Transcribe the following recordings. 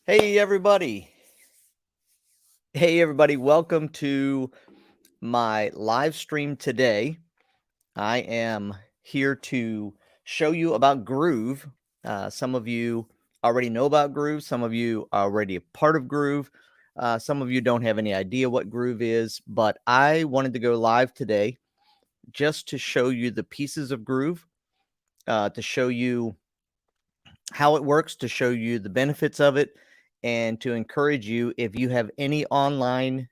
Hey everybody. Hey everybody, welcome to my live stream today. I am here to show you about Groove. Some of you already know about Groove, some of you are already a part of Groove. Some of you don't have any idea what Groove is, but I wanted to go live today just to show you the pieces of Groove, to show you how it works, to show you the benefits of it, and to encourage you if you have any online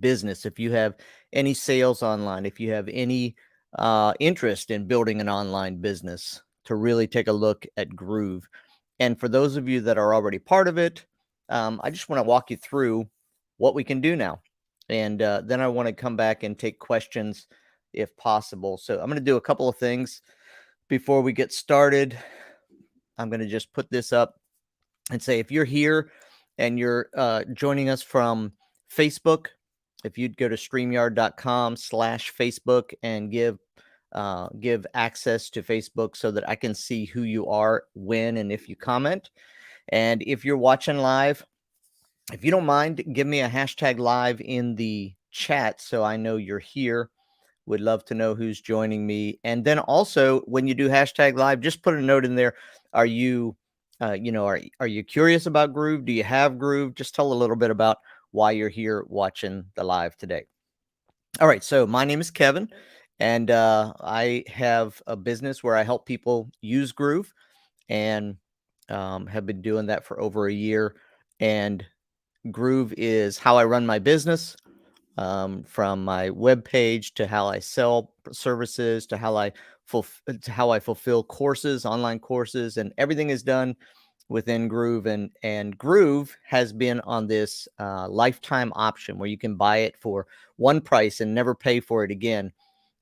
business, if you have any sales online, if you have any interest in building an online business, to really take a look at Groove. And for those of you that are already part of it, I just want to walk you through what we can do now. And then I want to come back and take questions if possible. So I'm going to do a couple of things before we get started. I'm going to just put this up and say, if you're here and you're joining us from Facebook, if you'd go to StreamYard.com/Facebook and give access to Facebook so that I can see who you are, when, and if you comment. And if you're watching live, if you don't mind, give me a hashtag live in the chat so I know you're here. Would love to know who's joining me. And then also, when you do hashtag live, just put a note in there. Are you, are you curious about Groove? Do you have Groove? Just tell a little bit about why you're here watching the live today. All right. So my name is Kevin, and I have a business where I help people use Groove, and have been doing that for over a year. And Groove is how I run my business. From my web page to how I sell services to how I fulfill courses, online courses, and everything is done within Groove. And Groove has been on this lifetime option where you can buy it for one price and never pay for it again.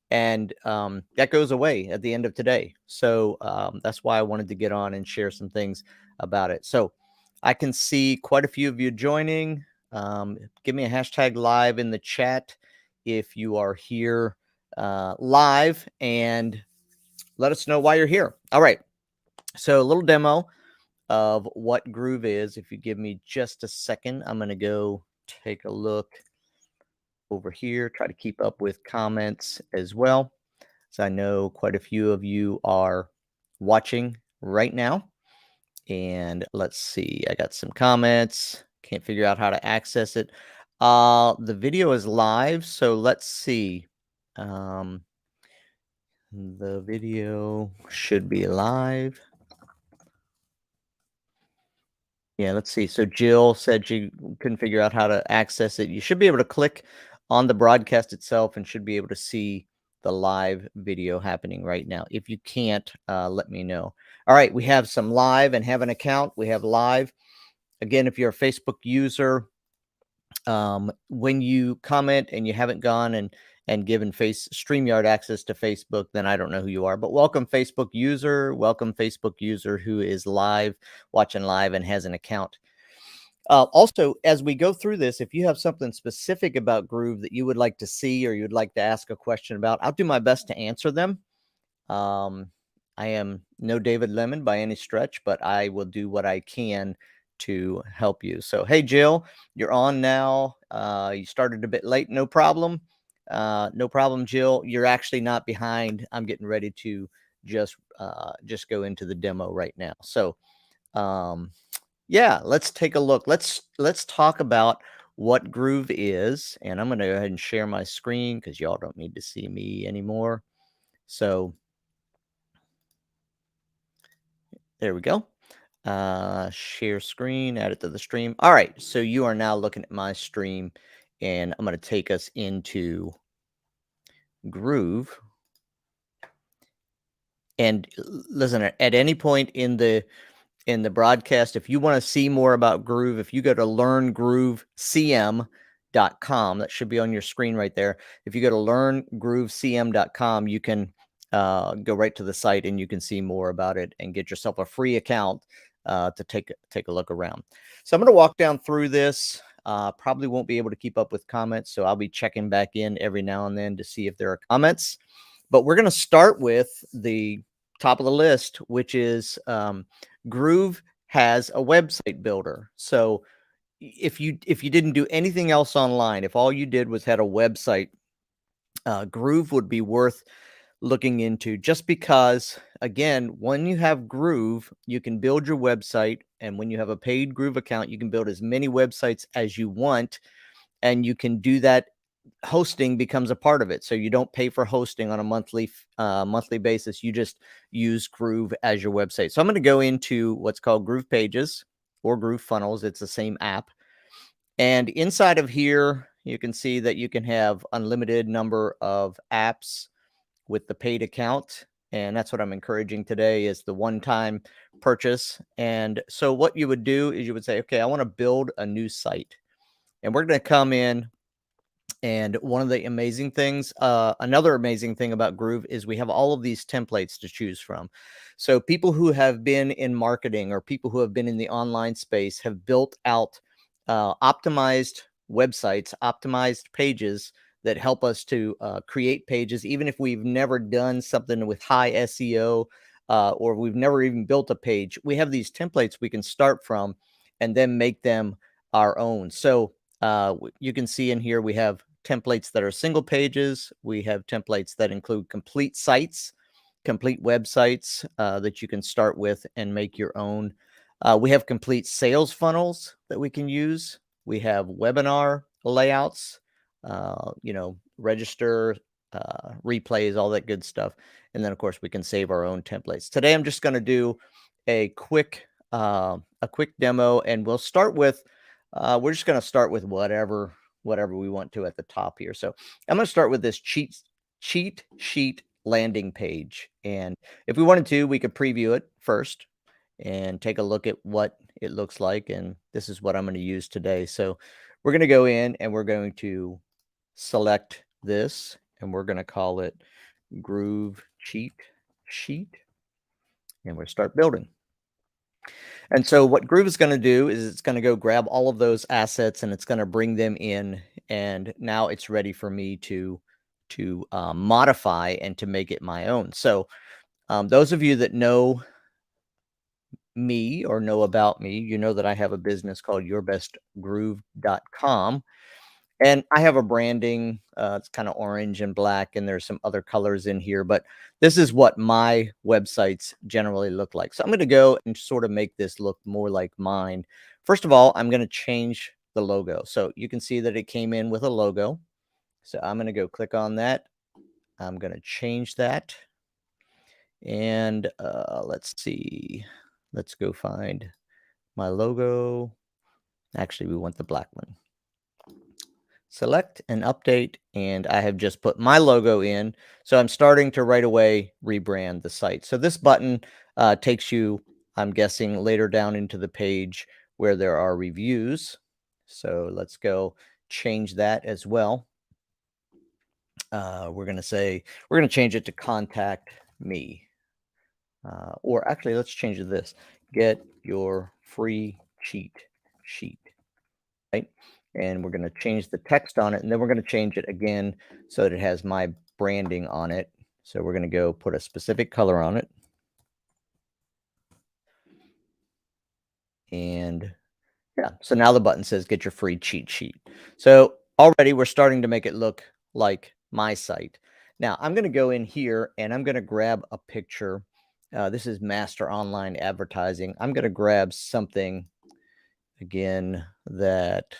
And that goes away at the end of today. So that's why I wanted to get on and share some things about it. So I can see quite a few of you joining. Give me a hashtag live in the chat if you are here live, and let us know why you're here. All right. So a little demo of what Groove is. If you give me just a second, I'm going to go take a look over here, try to keep up with comments as well. So I know quite a few of you are watching right now. And let's see, I got some comments. Can't figure out how to access it. The video is live, so let's see. The video should be live. Yeah, let's see. So Jill said she couldn't figure out how to access it. You should be able to click on the broadcast itself and should be able to see the live video happening right now. If you can't, let me know. All right, we have some live and have an account. We have live. Again, if you're a Facebook user, when you comment and you haven't gone and given StreamYard access to Facebook, then I don't know who you are. But welcome Facebook user who is live, watching live and has an account. Also, as we go through this, if you have something specific about Groove that you would like to see or you'd like to ask a question about, I'll do my best to answer them. I am no David Lemon by any stretch, but I will do what I can to help you. So, hey, Jill, you're on now. You started a bit late. No problem. No problem, Jill. You're actually not behind. I'm getting ready to just go into the demo right now. So, yeah, let's take a look. Let's talk about what Groove is. And I'm going to go ahead and share my screen because y'all don't need to see me anymore. So there we go. Share screen, add it to the stream. All right, so you are now looking at my stream, and I'm going to take us into Groove. And listen, at any point in the broadcast, if you want to see more about Groove, if you go to learngroovecm.com, that should be on your screen right there. If you go to learngroovecm.com, you can go right to the site and you can see more about it and get yourself a free account to take a look around. So I'm going to walk down through this. Probably won't be able to keep up with comments, so I'll be checking back in every now and then to see if there are comments. But we're going to start with the top of the list, which is Groove has a website builder. So if you didn't do anything else online, if all you did was had a website, Groove would be worth looking into, just because, again, when you have Groove, you can build your website. And when you have a paid Groove account, you can build as many websites as you want. And you can do that. Hosting becomes a part of it. So you don't pay for hosting on a monthly basis. You just use Groove as your website. So I'm going to go into what's called Groove Pages or Groove Funnels. It's the same app. And inside of here, you can see that you can have unlimited number of apps with the paid account. And that's what I'm encouraging today, is the one-time purchase. And so what you would do is you would say, okay, I want to build a new site. And we're going to come in. And one of the amazing things, another amazing thing about Groove is we have all of these templates to choose from. So people who have been in marketing or people who have been in the online space have built out optimized websites, optimized pages that help us to create pages, even if we've never done something with high SEO, or we've never even built a page. We have these templates we can start from and then make them our own. So you can see in here we have templates that are single pages. We have templates that include complete sites, complete websites that you can start with and make your own. We have complete sales funnels that we can use. We have webinar layouts, register, replays, all that good stuff. And then, of course, we can save our own templates. Today, I'm just going to do a quick demo, and we'll start with, we're just going to start with whatever we want to at the top here. So I'm going to start with this cheat sheet landing page. And if we wanted to, we could preview it first and take a look at what it looks like. And this is what I'm going to use today. So we're going to go in and we're going to select this, and we're going to call it Groove Cheat Sheet. And we'll start building. And so what Groove is going to do is it's going to go grab all of those assets and it's going to bring them in. And now it's ready for me to modify and to make it my own. So those of you that know me or know about me, you know that I have a business called yourbestgroove.com. And I have a branding, it's kind of orange and black, and there's some other colors in here, but this is what my websites generally look like. So I'm going to go and sort of make this look more like mine. First of all, I'm going to change the logo. So you can see that it came in with a logo. So I'm going to go click on that. I'm going to change that. And let's see. Let's go find my logo. Actually, we want the black one. Select and update, and I have just put my logo in. So I'm starting to right away rebrand the site. So this button takes you, I'm guessing, later down into the page where there are reviews. So let's go change that as well. We're going to change it to contact me. Or actually, let's change it to this. Get your free cheat sheet. Right? And we're going to change the text on it, and then we're going to change it again so that it has my branding on it. So we're going to go put a specific color on it. And yeah, so now the button says get your free cheat sheet. So already we're starting to make it look like my site. Now I'm going to go in here and I'm going to grab a picture. This is Master Online Advertising. I'm going to grab something again that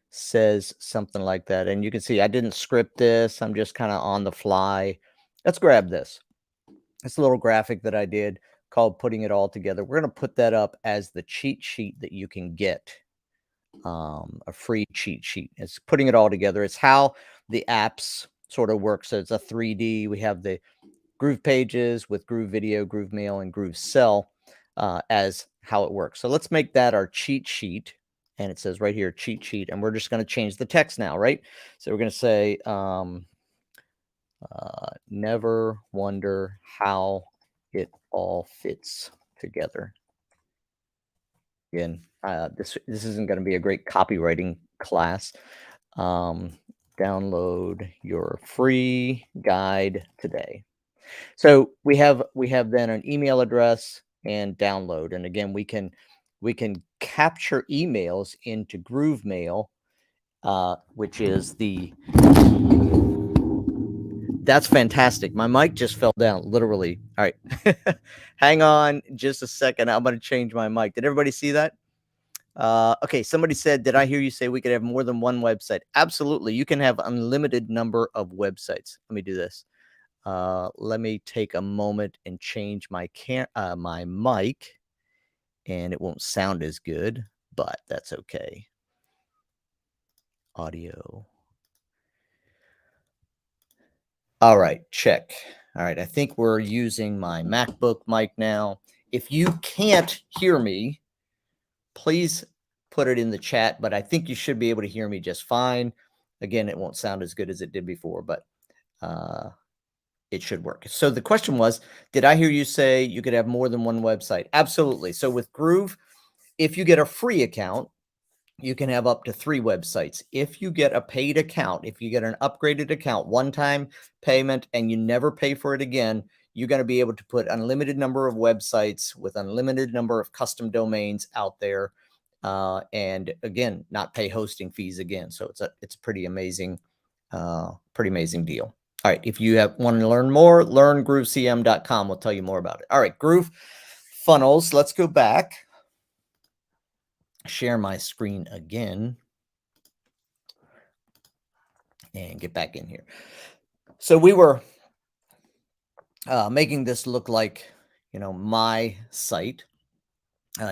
says something like that. And you can see I didn't script this. I'm just kind of on the fly. Let's grab this. It's a little graphic that I did called Putting It All Together. We're going to put that up as the cheat sheet that you can get, a free cheat sheet. It's putting it all together. It's how the apps sort of work. So it's a 3D. We have the Groove Pages with Groove Video, Groove Mail, and Groove Sell as how it works. So let's make that our cheat sheet. And it says right here, cheat sheet. And we're just going to change the text now, right? So we're going to say, never wonder how it all fits together. Again, this isn't going to be a great copywriting class. Download your free guide today. So we have then an email address and download. And again, we can capture emails into GrooveMail, which is that's fantastic. My mic just fell down, literally. All right. Hang on just a second. I'm going to change my mic. Did everybody see that? Okay, somebody said, did I hear you say we could have more than one website? Absolutely. You can have unlimited number of websites. Let me do this. Let me take a moment and change my my mic, and it won't sound as good, but that's okay. Audio. All right, check. All right, I think we're using my MacBook mic now. If you can't hear me, please put it in the chat, but I think you should be able to hear me just fine. Again, it won't sound as good as it did before, but it should work. So the question was, did I hear you say you could have more than one website? Absolutely. So with Groove, if you get a free account, you can have up to 3 websites. If you get a paid account, if you get an upgraded account, one-time payment, and you never pay for it again, you're going to be able to put unlimited number of websites with unlimited number of custom domains out there. And again, not pay hosting fees again. So it's a pretty amazing deal. All right. If you want to learn more, learn groovecm.com. We'll tell you more about it. All right. Groove funnels. Let's go back. Share my screen again and get back in here. So we were making this look like, my site.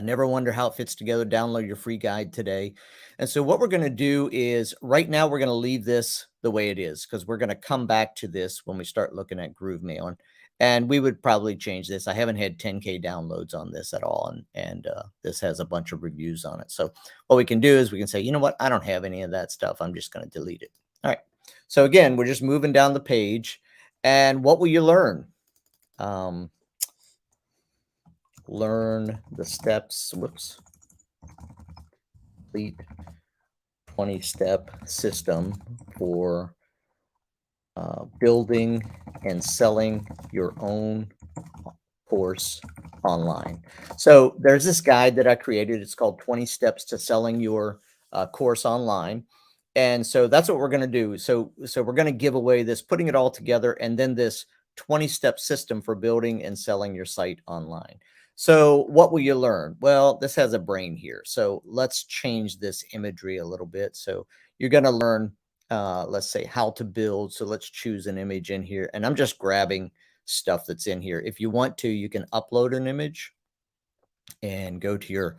Never wonder how it fits together. Download your free guide today. And so what we're going to do is right now we're going to leave this the way it is because we're going to come back to this when we start looking at GrooveMail. And we would probably change this. I haven't had 10K downloads on this at all. And this has a bunch of reviews on it. So what we can do is we can say, you know what? I don't have any of that stuff. I'm just going to delete it. All right. So again, we're just moving down the page. And what will you learn? Learn the steps. Whoops. Complete 20-step system for building and selling your own course online. So there's this guide that I created. It's called 20 Steps to Selling Your Course Online. And so that's what we're going to do. So we're going to give away this, putting it all together, and then this 20-step system for building and selling your site online. So what will you learn? Well, this has a brain here. So let's change this imagery a little bit. So you're going to learn, let's say, how to build. So let's choose an image in here. And I'm just grabbing stuff that's in here. If you want to, you can upload an image and go to your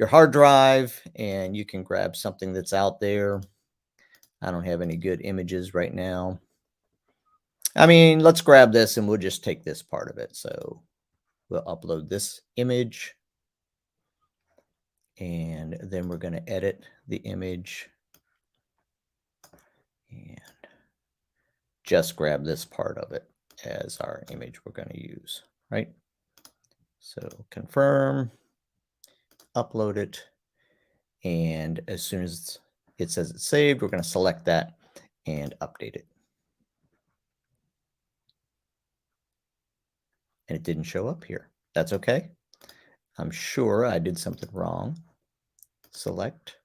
hard drive, and you can grab something that's out there. I don't have any good images right now. I mean, let's grab this and we'll just take this part of it. So we'll upload this image, and then we're going to edit the image and just grab this part of it as our image we're going to use, right? So confirm, upload it, and as soon as it says it's saved, we're going to select that and update it. And it didn't show up here. That's okay. I'm sure I did something wrong. Select,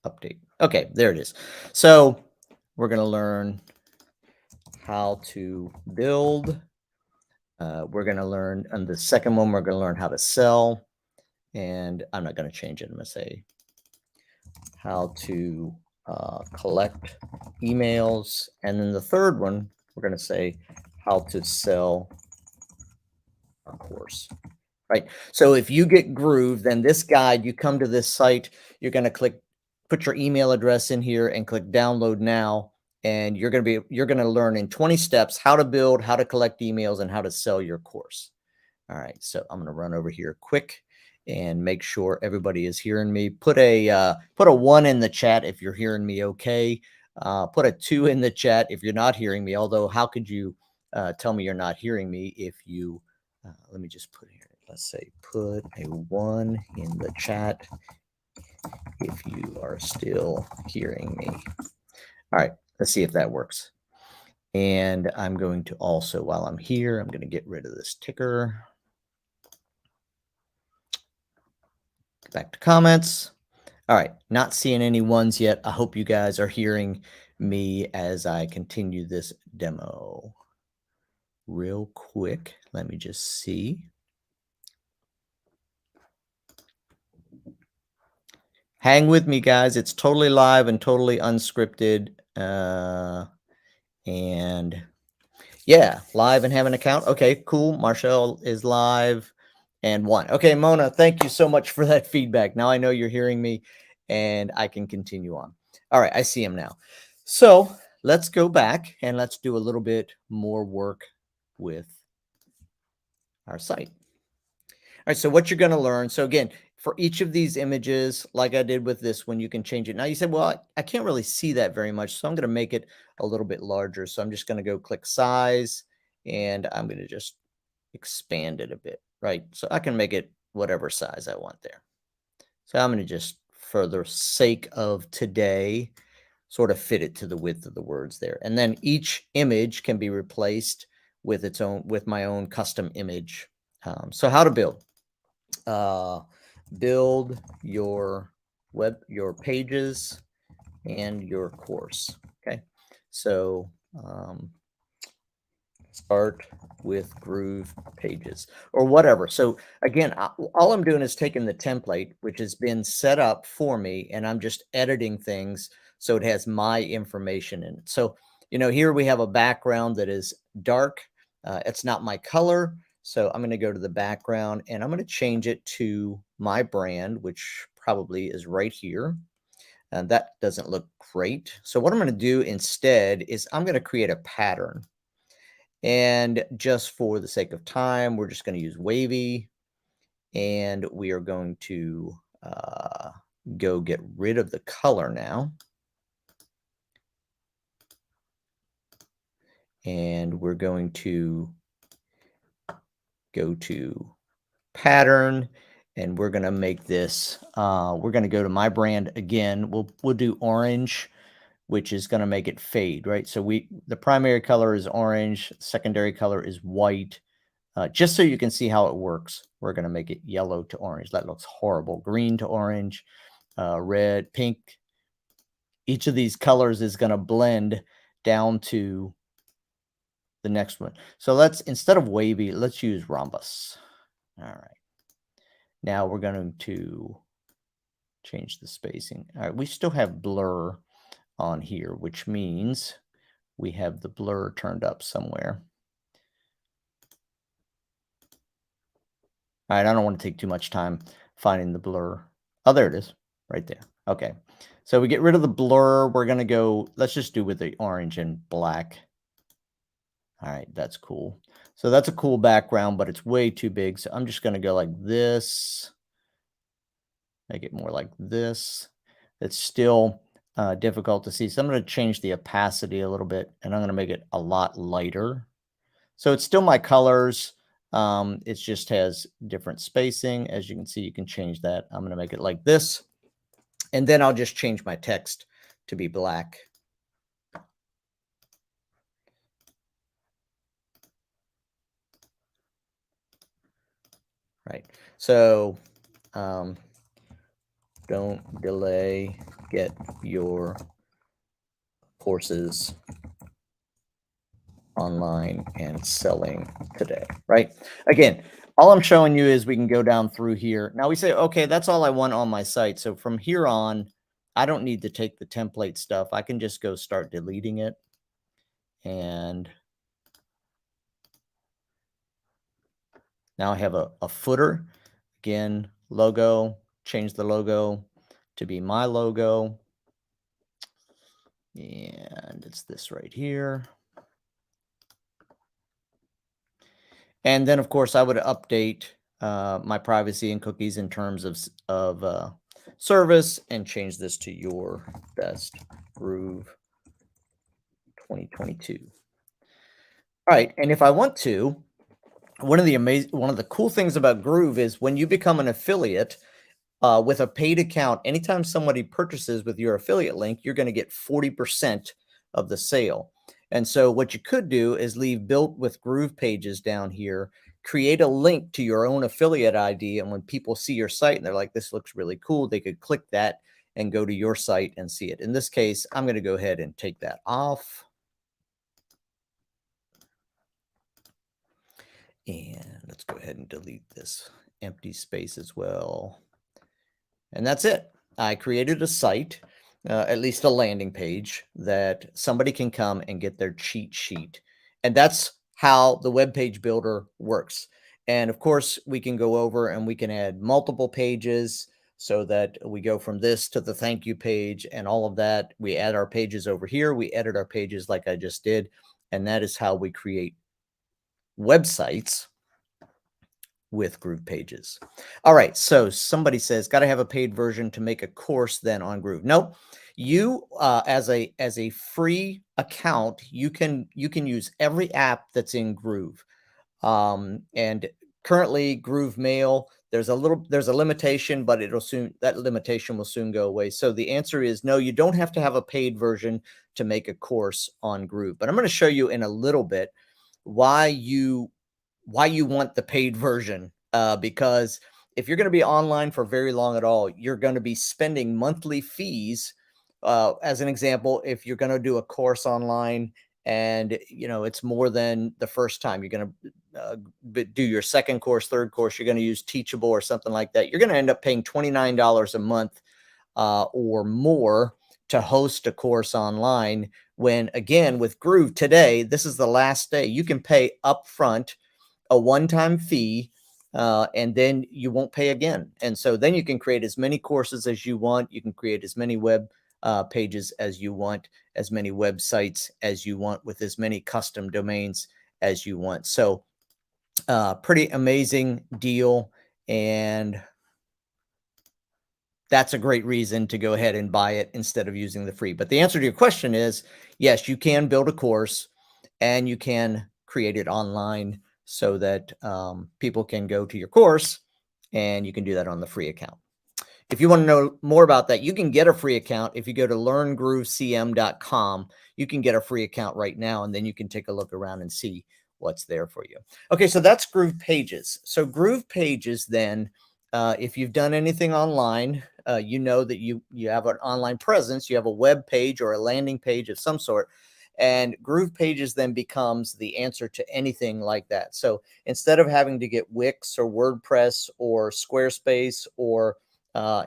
update. Okay, there it is. So we're going to learn how to build. We're going to learn, on the second one, we're going to learn how to sell. And I'm not going to change it. I'm going to say how to collect emails. And then the third one, we're going to say how to sell a course. Right. So if you get Groove, then this guide, you come to this site, you're going to click, put your email address in here and click download now. And you're going to learn in 20 steps how to build, how to collect emails, and how to sell your course. All right. So I'm going to run over here quick and make sure everybody is hearing me. Put a 1 in the chat if you're hearing me okay. Put a 2 in the chat if you're not hearing me. Although, how could you tell me you're not hearing me if you, let me just put here. Let's say put a 1 in the chat if you are still hearing me. All right, let's see if that works. And I'm going to also, while I'm here, I'm going to get rid of this ticker. Back to comments. All right, not seeing any ones yet. I hope you guys are hearing me as I continue this demo. Real quick, let me just see. Hang with me, guys. It's totally live and totally unscripted. And yeah, live and have an account. Okay, cool. Marshall is live and one. Okay, Mona, thank you so much for that feedback. Now I know you're hearing me and I can continue on. All right, I see him now. So let's go back and let's do a little bit more work with our site. All right, so what you're going to learn. So again, for each of these images, like I did with this one, you can change it. Now you said, well, I can't really see that very much. So I'm going to make it a little bit larger. So I'm just going to go click size and I'm going to just expand it a bit, right? So I can make it whatever size I want there. So I'm going to just, for the sake of today, sort of fit it to the width of the words there. And then each image can be replaced with its own, with my own custom image. So how to build. Build your pages and your course. Okay, so start with Groove pages or whatever. So again, all I'm doing is taking the template, which has been set up for me, and I'm just editing things so it has my information in it. So, you know, here we have a background that is dark. It's not my color. So I'm going to go to the background and I'm going to change it to my brand, which probably is right here. And that doesn't look great. So what I'm going to do instead is I'm going to create a pattern. And just for the sake of time, we're just going to use wavy. And we are going to go get rid of the color now. And we're going to go to pattern and we're going to make this, we're going to go to my brand again. We'll do orange, which is going to make it fade, right? So the primary color is orange, secondary color is white. Just so you can see how it works, we're going to make it yellow to orange. That looks horrible. Green to orange, red, pink. Each of these colors is going to blend down to the next one. So let's, instead of wavy, let's use rhombus. All right. Now we're going to change the spacing. All right. We still have blur on here, which means we have the blur turned up somewhere. All right, I don't want to take too much time finding the blur. Oh, there it is, right there. Okay, so we get rid of the blur. We're going to go, let's just do with the orange and black. All right, that's cool. So that's a cool background, but it's way too big. So I'm just going to go like this. Make it more like this. It's still difficult to see. So I'm going to change the opacity a little bit, and I'm going to make it a lot lighter. So it's still my colors. It just has different spacing. As you can see, you can change that. I'm going to make it like this. And then I'll just change my text to be black. Right. So don't delay, get your courses online and selling today, right? Again, all I'm showing you is we can go down through here. Now we say, okay, that's all I want on my site. So from here on, I don't need to take the template stuff. I can just go start deleting it. And now I have a footer. Again, logo, change the logo to be my logo. And it's this right here. And then, of course, I would update my privacy and cookies in terms of service and change this to your best Groove 2022. All right, and if I want to, one of the cool things about Groove is when you become an affiliate with a paid account, anytime somebody purchases with your affiliate link, you're going to get 40% of the sale. And so what you could do is leave built with Groove pages down here, create a link to your own affiliate ID. And when people see your site and they're like, this looks really cool, they could click that and go to your site and see it. In this case, I'm going to go ahead and take that off. And let's go ahead and delete this empty space as well. And that's it. I created a site, at least a landing page, that somebody can come and get their cheat sheet. And that's how the web page builder works. And of course, we can go over and we can add multiple pages so that we go from this to the thank you page and all of that. We add our pages over here. We edit our pages like I just did. And that is how we create websites with Groove Pages. All right, so somebody says, got to have a paid version to make a course then on Groove. No, you as a free account, you can use every app that's in Groove. And currently Groove Mail, there's a limitation, but that limitation will soon go away. So the answer is no, you don't have to have a paid version to make a course on Groove. But I'm going to show you in a little bit why you want the paid version, because if you're going to be online for very long at all, you're going to be spending monthly fees. As an example, if you're going to do a course online and it's more than the first time, you're going to do your second course, third course, you're going to use Teachable or something like that, you're going to end up paying $29 a month or more to host a course online. When again, with Groove today, this is the last day. You can pay upfront a one-time fee, and then you won't pay again. And so then you can create as many courses as you want. You can create as many web pages as you want, as many websites as you want, with as many custom domains as you want. So pretty amazing deal. And that's a great reason to go ahead and buy it instead of using the free. But the answer to your question is, yes, you can build a course and you can create it online so that people can go to your course, and you can do that on the free account. If you want to know more about that, you can get a free account. If you go to learngroovecm.com, you can get a free account right now, and then you can take a look around and see what's there for you. Okay, so that's Groove Pages. So Groove Pages then, if you've done anything online, you know that you have an online presence, you have a web page or a landing page of some sort, and Groove Pages then becomes the answer to anything like that. So instead of having to get Wix or WordPress or Squarespace or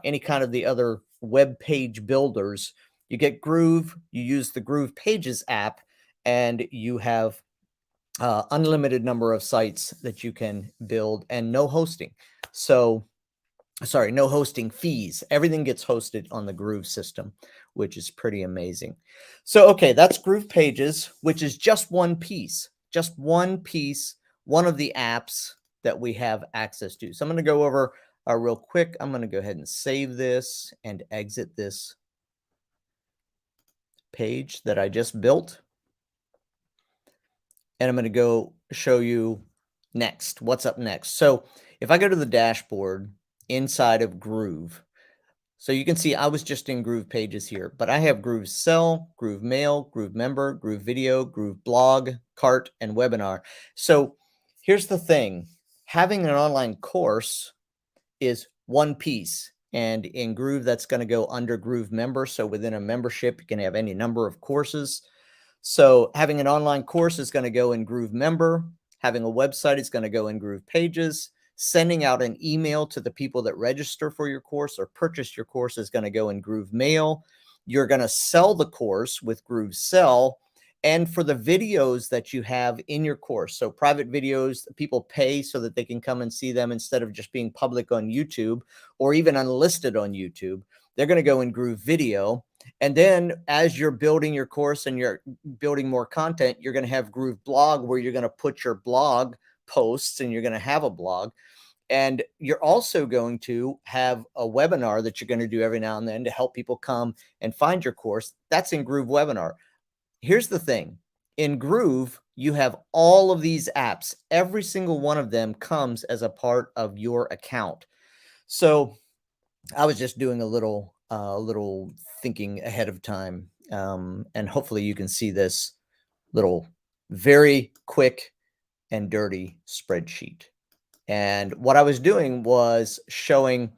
any kind of the other web page builders, you get Groove, you use the Groove Pages app, and you have unlimited number of sites that you can build, and no hosting. So sorry, no hosting fees. Everything gets hosted on the Groove system, which is pretty amazing. So, okay, that's Groove Pages, which is just one piece, one of the apps that we have access to. So I'm going to go over real quick. I'm going to go ahead and save this and exit this page that I just built. And I'm going to go show you next, what's up next. So if I go to the dashboard inside of Groove, so you can see I was just in Groove Pages here, but I have Groove Sell, Groove Mail, Groove Member, Groove Video, Groove Blog, Cart, and Webinar. So here's the thing. Having an online course is one piece. And in Groove, that's going to go under Groove Member. So within a membership, you can have any number of courses. So having an online course is going to go in Groove Member. Having a website is going to go in Groove Pages. Sending out an email to the people that register for your course or purchase your course is going to go in Groove Mail. You're going to sell the course with Groove Sell. And for the videos that you have in your course, so private videos, people pay so that they can come and see them instead of just being public on YouTube or even unlisted on YouTube. They're going to go in Groove Video. And then as you're building your course and you're building more content, you're going to have Groove Blog, where you're going to put your blog posts and you're going to have a blog. And you're also going to have a webinar that you're going to do every now and then to help people come and find your course. That's in Groove Webinar. Here's the thing. In Groove, you have all of these apps. Every single one of them comes as a part of your account. So I was just doing a little thinking ahead of time. And hopefully you can see this little very quick and dirty spreadsheet. And what I was doing was showing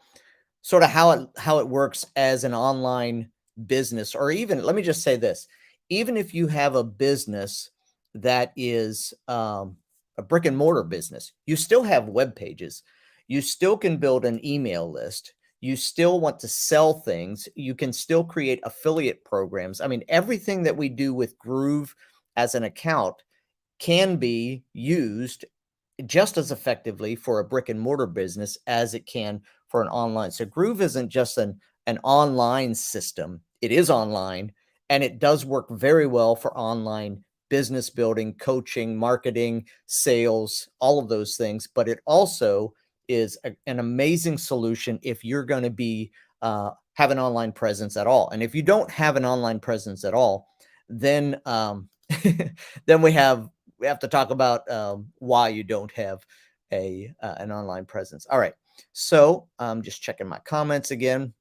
sort of how it works as an online business, or even, let me just say this, even if you have a business that is a brick and mortar business, you still have web pages. You still can build an email list. You still want to sell things. You can still create affiliate programs. I mean, everything that we do with Groove as an account can be used just as effectively for a brick and mortar business as it can for an online. So Groove isn't just an online system. It is online, and it does work very well for online business building, coaching, marketing, sales, all of those things. But it also is an amazing solution if you're going to be have an online presence at all. And if you don't have an online presence at all, then then we have to talk about why you don't have an online presence. All right. So I'm just checking my comments again.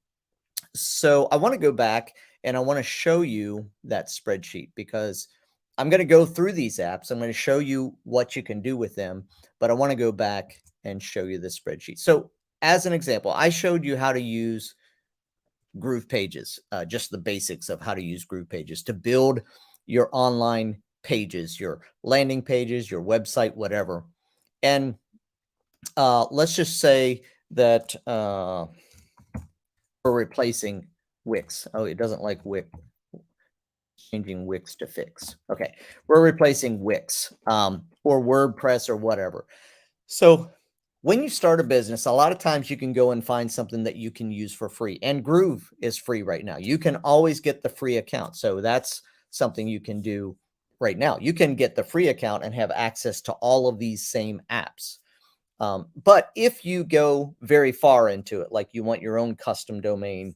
So I want to go back and I want to show you that spreadsheet, because I'm going to go through these apps. I'm going to show you what you can do with them, but I want to go back and show you the spreadsheet. So as an example, I showed you how to use Groove Pages, just the basics of how to use Groove Pages to build your online pages, your landing pages, your website, whatever. And let's just say that we're replacing Wix. Oh, it doesn't like Wix. Changing Wix to Fix. Okay, we're replacing Wix or WordPress or whatever. So when you start a business, a lot of times you can go and find something that you can use for free. And Groove is free right now. You can always get the free account. So that's something you can do right now. You can get the free account and have access to all of these same apps. But if you go very far into it, like you want your own custom domain,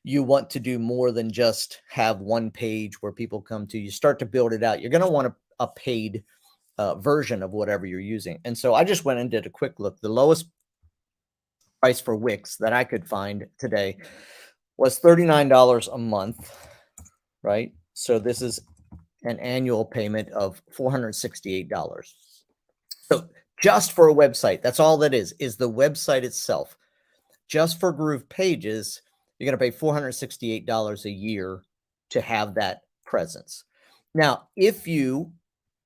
you want to do more than just have one page where people come to, you start to build it out. You're going to want a paid version of whatever you're using. And so I just went and did a quick look. The lowest price for Wix that I could find today was $39 a month, right? So this is an annual payment of $468. So just for a website, that's all that is the website itself. Just for Groove Pages, you're going to pay $468 a year to have that presence. Now, if you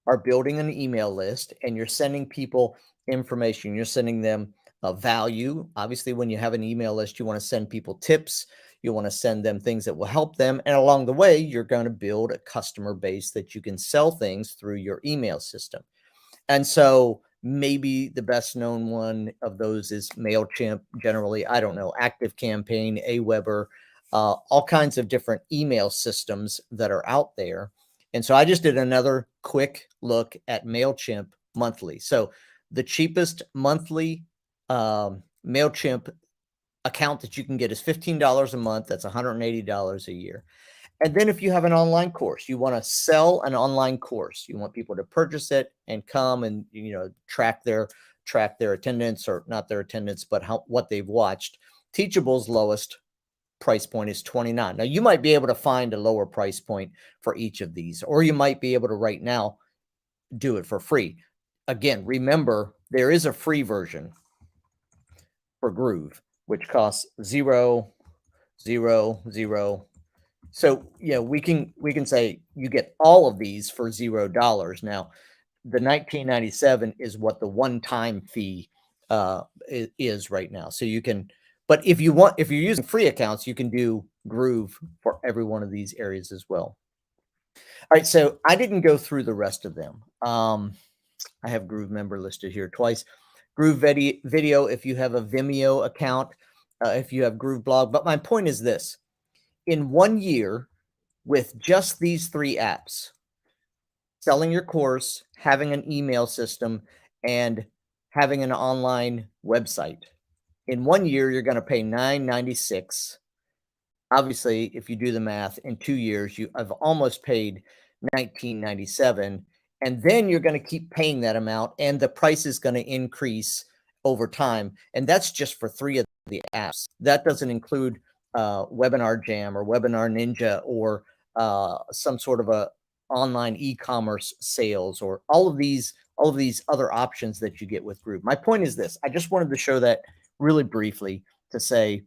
are building an email list and you're sending people information, you're sending them value. Obviously, when you have an email list, you want to send people tips. You want to send them things that will help them. And along the way, you're going to build a customer base that you can sell things through your email system. And so maybe the best known one of those is MailChimp, generally, I don't know, ActiveCampaign, Aweber, all kinds of different email systems that are out there. And so I just did another quick look at MailChimp monthly. So the cheapest monthly MailChimp account that you can get is $15 a month. That's $180 a year. And then if you have an online course, you want to sell an online course, you want people to purchase it and come and, track their attendance, or not their attendance, but what they've watched. Teachable's lowest price point is $29. Now, you might be able to find a lower price point for each of these, or you might be able to right now do it for free. Again, remember, there is a free version for Groove, which costs $0, $0, $0. So yeah, we can say you get all of these for $0. Now, the $19.97 is what the one-time fee is right now. So you can, but if you're using free accounts, you can do Groove for every one of these areas as well. All right, so I didn't go through the rest of them. I have Groove member listed here twice. Groove video, if you have a Vimeo account, if you have Groove blog. But my point is this: in 1 year, with just these 3 apps, selling your course, having an email system, and having an online website, in 1 year, you're going to pay $9.96. Obviously, if you do the math, in 2 years, I've almost paid $19.97. And then you're going to keep paying that amount, and the price is going to increase over time. And that's just for 3 of the apps. That doesn't include Webinar Jam or Webinar Ninja or some sort of a online e-commerce sales, or all of these other options that you get with Groove. My point is this: I just wanted to show that really briefly to say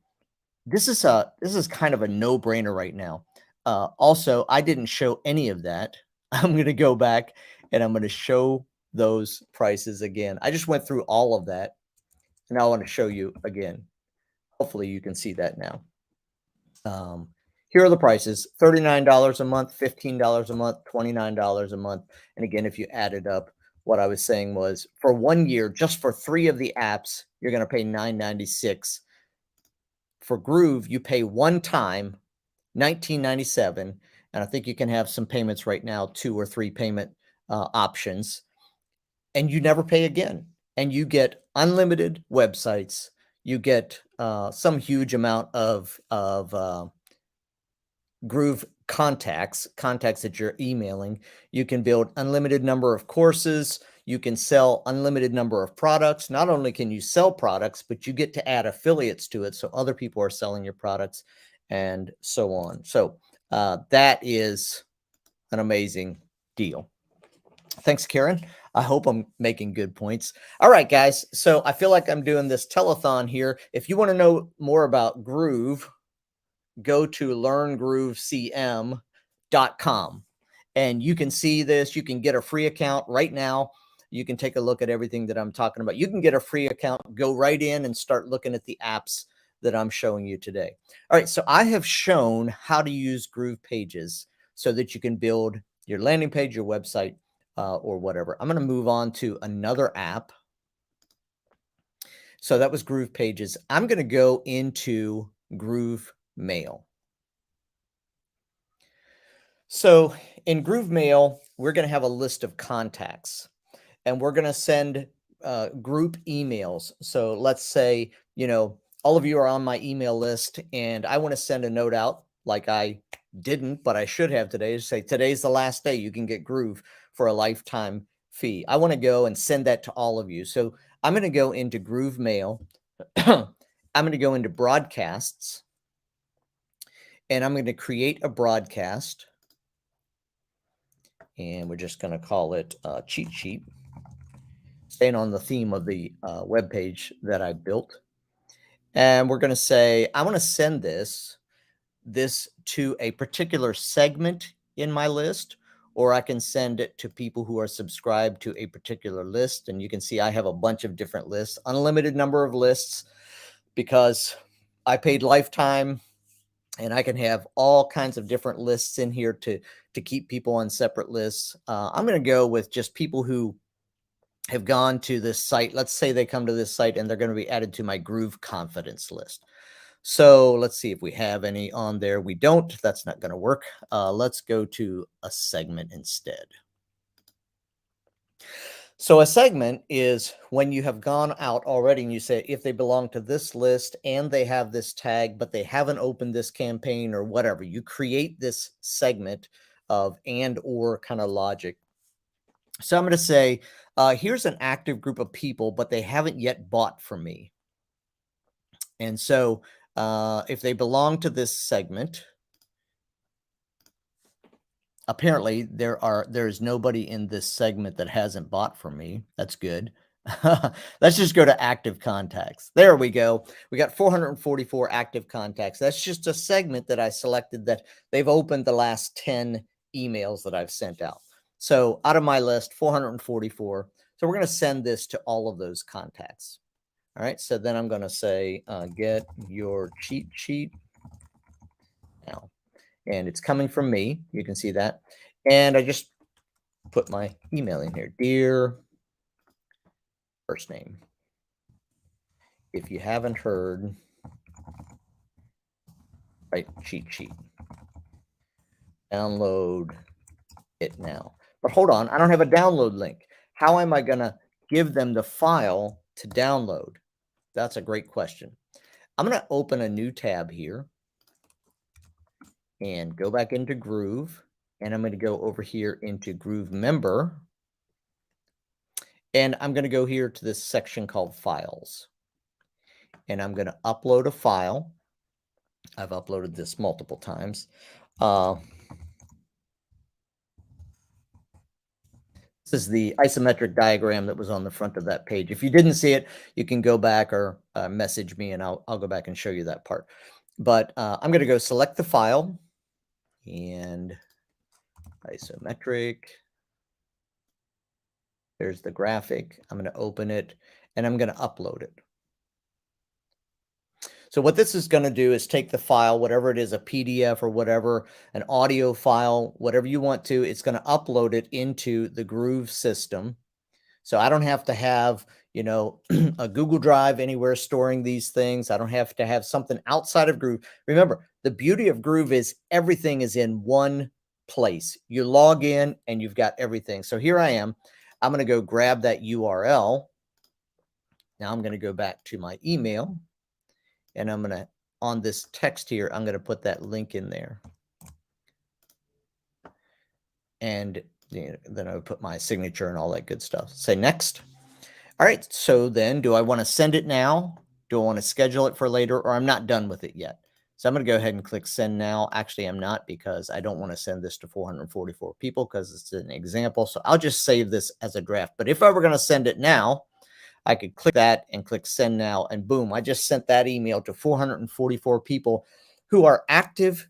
this is kind of a no-brainer right now. Also, I didn't show any of that. I'm going to go back and I'm going to show those prices again. I just went through all of that, and I want to show you again. Hopefully, you can see that now. Here are the prices: $39 a month, $15 a month, $29 a month. And again, if you added up, what I was saying was for 1 year, just for 3 of the apps, you're going to pay $9.96. For Groove, you pay one time, $19.97, and I think you can have some payments right now, 2 or 3 payment options, and you never pay again. And you get unlimited websites. You get some huge amount of Groove contacts that you're emailing. You can build unlimited number of courses. You can sell unlimited number of products. Not only can you sell products, but you get to add affiliates to it, so other people are selling your products and so on. So that is an amazing deal. Thanks, Karen. I hope I'm making good points. All right, guys. So I feel like I'm doing this telethon here. If you want to know more about Groove, go to learngroovecm.com and you can see this. You can get a free account right now. You can take a look at everything that I'm talking about. You can get a free account, go right in and start looking at the apps that I'm showing you today. All right, so I have shown how to use Groove Pages so that you can build your landing page, your website, or whatever. I'm going to move on to another app. So that was Groove Pages. I'm going to go into Groove Mail. So in Groove Mail, we're going to have a list of contacts, and we're going to send group emails. So let's say, all of you are on my email list, and I want to send a note out, like I didn't, but I should have today, to say today's the last day you can get Groove for a lifetime fee. I want to go and send that to all of you. So I'm going to go into Groove Mail. I'm going to go into broadcasts, and I'm going to create a broadcast. And we're just going to call it cheat sheet, staying on the theme of the web page that I built. And we're going to say, I want to send this to a particular segment in my list, or I can send it to people who are subscribed to a particular list. And you can see I have a bunch of different lists, unlimited number of lists, because I paid lifetime, and I can have all kinds of different lists in here to keep people on separate lists. I'm going to go with just people who have gone to this site. Let's say they come to this site and they're going to be added to my Groove Confidence list. So let's see if we have any on there. We don't. That's not going to work. Let's go to a segment instead. So a segment is when you have gone out already and you say, if they belong to this list and they have this tag, but they haven't opened this campaign or whatever, you create this segment of and or kind of logic. So I'm going to say, here's an active group of people, but they haven't yet bought from me. And so if they belong to this segment, apparently there's nobody in this segment that hasn't bought from me. That's good. Let's just go to active contacts. There we go. We got 444 active contacts. That's just a segment that I selected that they've opened the last 10 emails that I've sent out. So out of my list, 444. So we're going to send this to all of those contacts. All right. So then I'm going to say, get your cheat sheet now. And it's coming from me. You can see that. And I just put my email in here. Dear first name, if you haven't heard, right, cheat sheet. Download it now. But hold on, I don't have a download link. How am I going to give them the file to download? That's a great question. I'm going to open a new tab here and go back into Groove. And I'm going to go over here into Groove Member. And I'm going to go here to this section called Files. And I'm going to upload a file. I've uploaded this multiple times. This is the isometric diagram that was on the front of that page. If you didn't see it, you can go back or message me and I'll go back and show you that part. But I'm going to go select the file and isometric. There's the graphic. I'm going to open it and I'm going to upload it. So what this is going to do is take the file, whatever it is, a PDF or whatever, an audio file, whatever you want to, it's going to upload it into the Groove system. So I don't have to have, you know, a Google Drive anywhere storing these things. I don't have to have something outside of Groove. Remember, the beauty of Groove is everything is in one place. You log in and you've got everything. So here I am. I'm going to go grab that URL. Now I'm going to go back to my email. And I'm going to, on this text here, I'm going to put that link in there. And then I would put my signature and all that good stuff. Say next. All right. So then do I want to send it now? Do I want to schedule it for later? Or I'm not done with it yet. So I'm going to go ahead and click send now. Actually, I'm not, because I don't want to send this to 444 people because it's an example. So I'll just save this as a draft. But if I were going to send it now, I could click that and click send now, and boom, I just sent that email to 444 people who are active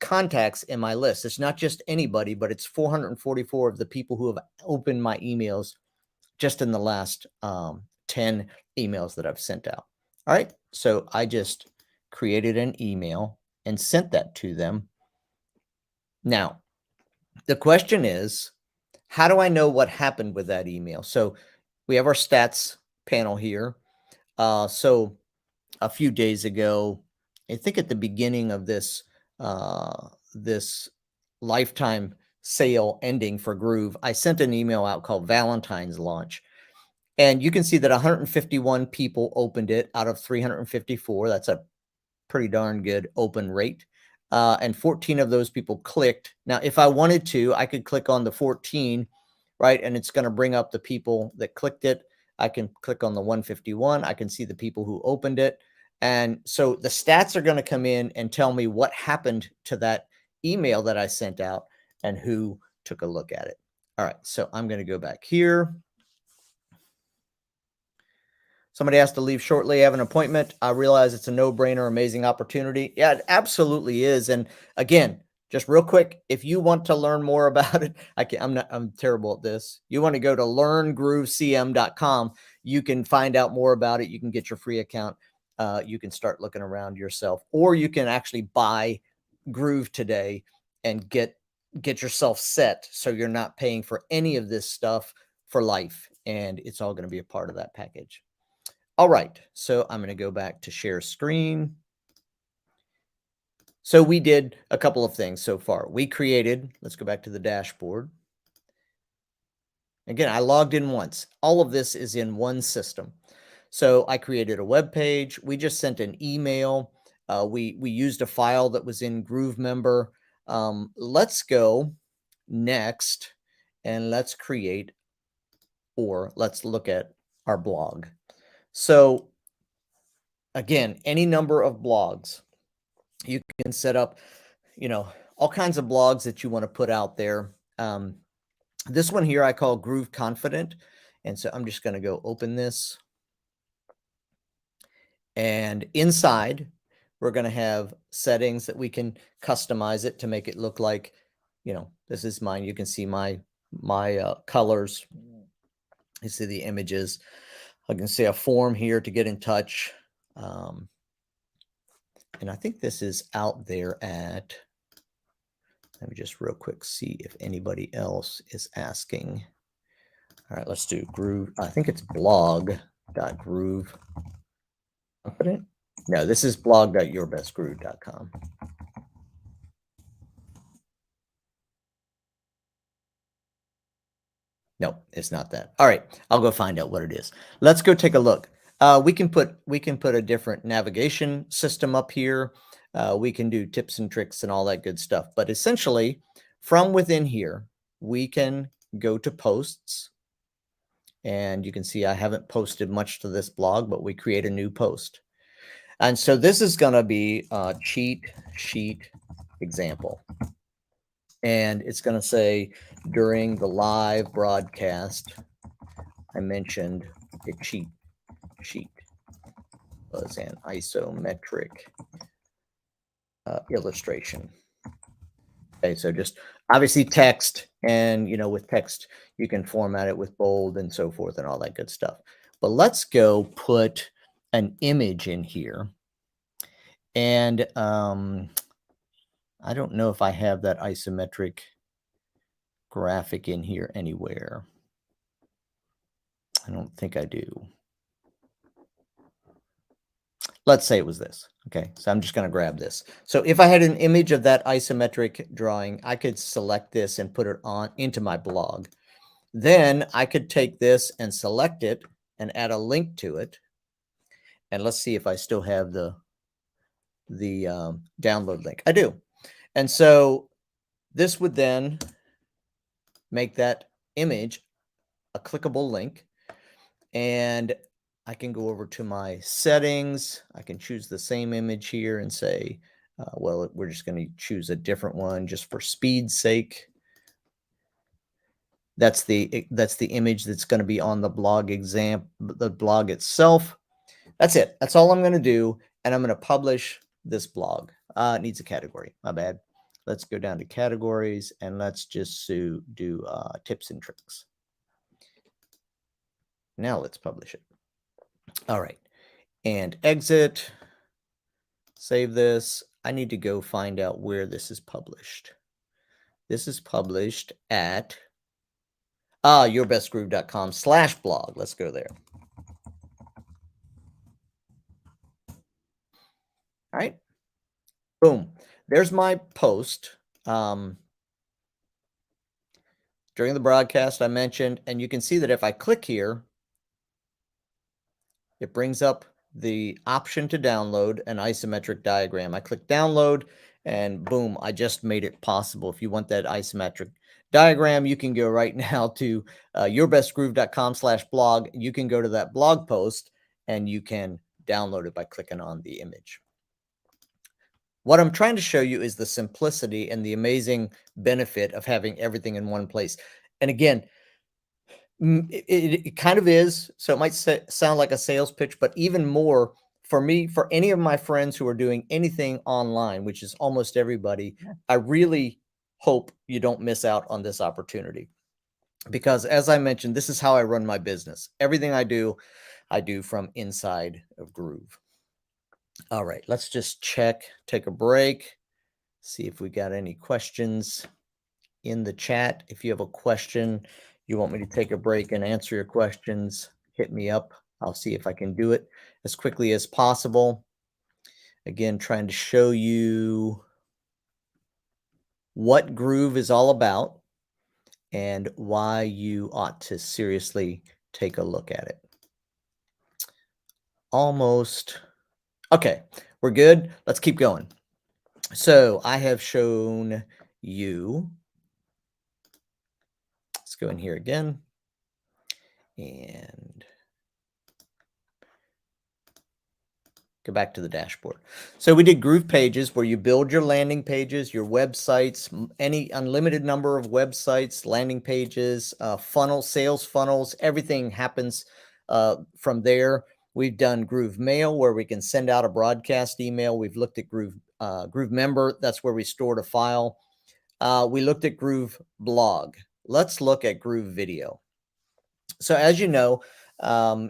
contacts in my list. It's not just anybody, but it's 444 of the people who have opened my emails just in the last 10 emails that I've sent out. All right, so I just created an email and sent that to them. Now, the question is, how do I know what happened with that email? So we have our stats panel here. So a few days ago, I think at the beginning of this this lifetime sale ending for Groove, I sent an email out called Valentine's Launch. And you can see that 151 people opened it out of 354. That's a pretty darn good open rate. And 14 of those people clicked. Now, if I wanted to, I could click on the 14, right? And it's going to bring up the people that clicked it. I can click on the 151. I can see the people who opened it. And so the stats are going to come in and tell me what happened to that email that I sent out and who took a look at it. All right, so I'm going to go back here. Somebody has to leave shortly. I have an appointment. I realize it's a no-brainer, amazing opportunity. Yeah, it absolutely is. And again, just real quick, if you want to learn more about it, I'm terrible at this. You want to go to learngroovecm.com. You can find out more about it. You can get your free account. You can start looking around yourself, or you can actually buy Groove today and get yourself set so you're not paying for any of this stuff for life. And it's all going to be a part of that package. All right, so I'm going to go back to share screen. So we did a couple of things so far. We created, let's go back to the dashboard. Again, I logged in once. All of this is in one system. So I created a web page. We just sent an email. We used a file that was in GrooveMember. Let's go next and let's create, or let's look at our blog. So again, any number of blogs. You can set up, you know, all kinds of blogs that you want to put out there. This one here I call Groove Confident. And so I'm just going to go open this. And inside, we're going to have settings that we can customize it to make it look like, you know, this is mine. You can see my colors. You see the images. I can see a form here to get in touch. And I think this is out there at, let me just real quick see if anybody else is asking. All right, let's do Groove. I think it's blog.groove. Confident? No, this is blog.yourbestgroove.com. No, it's not that. All right, I'll go find out what it is. Let's go take a look. We can put a different navigation system up here. We can do tips and tricks and all that good stuff. But essentially, from within here, we can go to posts. And you can see I haven't posted much to this blog, but we create a new post. And so this is going to be a cheat sheet example. And it's going to say during the live broadcast, I mentioned a cheat sheet was an isometric illustration. Okay, so just obviously text, and with text you can format it with bold and so forth and all that good stuff. But let's go put an image in here, and I don't know if I have that isometric graphic in here anywhere. I don't think I do. Let's say it was this. Okay, so I'm just going to grab this. So if I had an image of that isometric drawing, I could select this and put it on into my blog. Then I could take this and select it and add a link to it. And let's see if I still have the download link. I do. And so this would then make that image a clickable link. And I can go over to my settings. I can choose the same image here and say, well, we're just going to choose a different one just for speed's sake. That's the image that's going to be on the blog the blog itself. That's it. That's all I'm going to do. And I'm going to publish this blog. It needs a category. My bad. Let's go down to categories and let's just do tips and tricks. Now let's publish it. All right. And exit. Save this. I need to go find out where this is published. This is published at yourbestgroove.com/blog. Let's go there. All right. Boom. There's my post. During the broadcast I mentioned, and you can see that if I click here, it brings up the option to download an isometric diagram. I click download and boom, I just made it possible. If you want that isometric diagram, you can go right now to yourbestgroove.com/blog. You can go to that blog post and you can download it by clicking on the image. What I'm trying to show you is the simplicity and the amazing benefit of having everything in one place. And again, it kind of is. So it might sound like a sales pitch, but even more for me, for any of my friends who are doing anything online, which is almost everybody, I really hope you don't miss out on this opportunity. Because as I mentioned, this is how I run my business. Everything I do from inside of Groove. All right, let's just take a break, see if we got any questions in the chat. If you have a question, you want me to take a break and answer your questions, hit me up. I'll see if I can do it as quickly as possible. Again, trying to show you what Groove is all about and why you ought to seriously take a look at it. Almost. Okay, we're good. Let's keep going. So I have shown you. Let's go in here again and go back to the dashboard. So we did Groove Pages where you build your landing pages, your websites, any unlimited number of websites, landing pages, funnels, sales funnels, everything happens from there. We've done Groove Mail where we can send out a broadcast email. We've looked at Groove Member. That's where we stored a file. We looked at Groove Blog. Let's look at Groove Video. So as you know,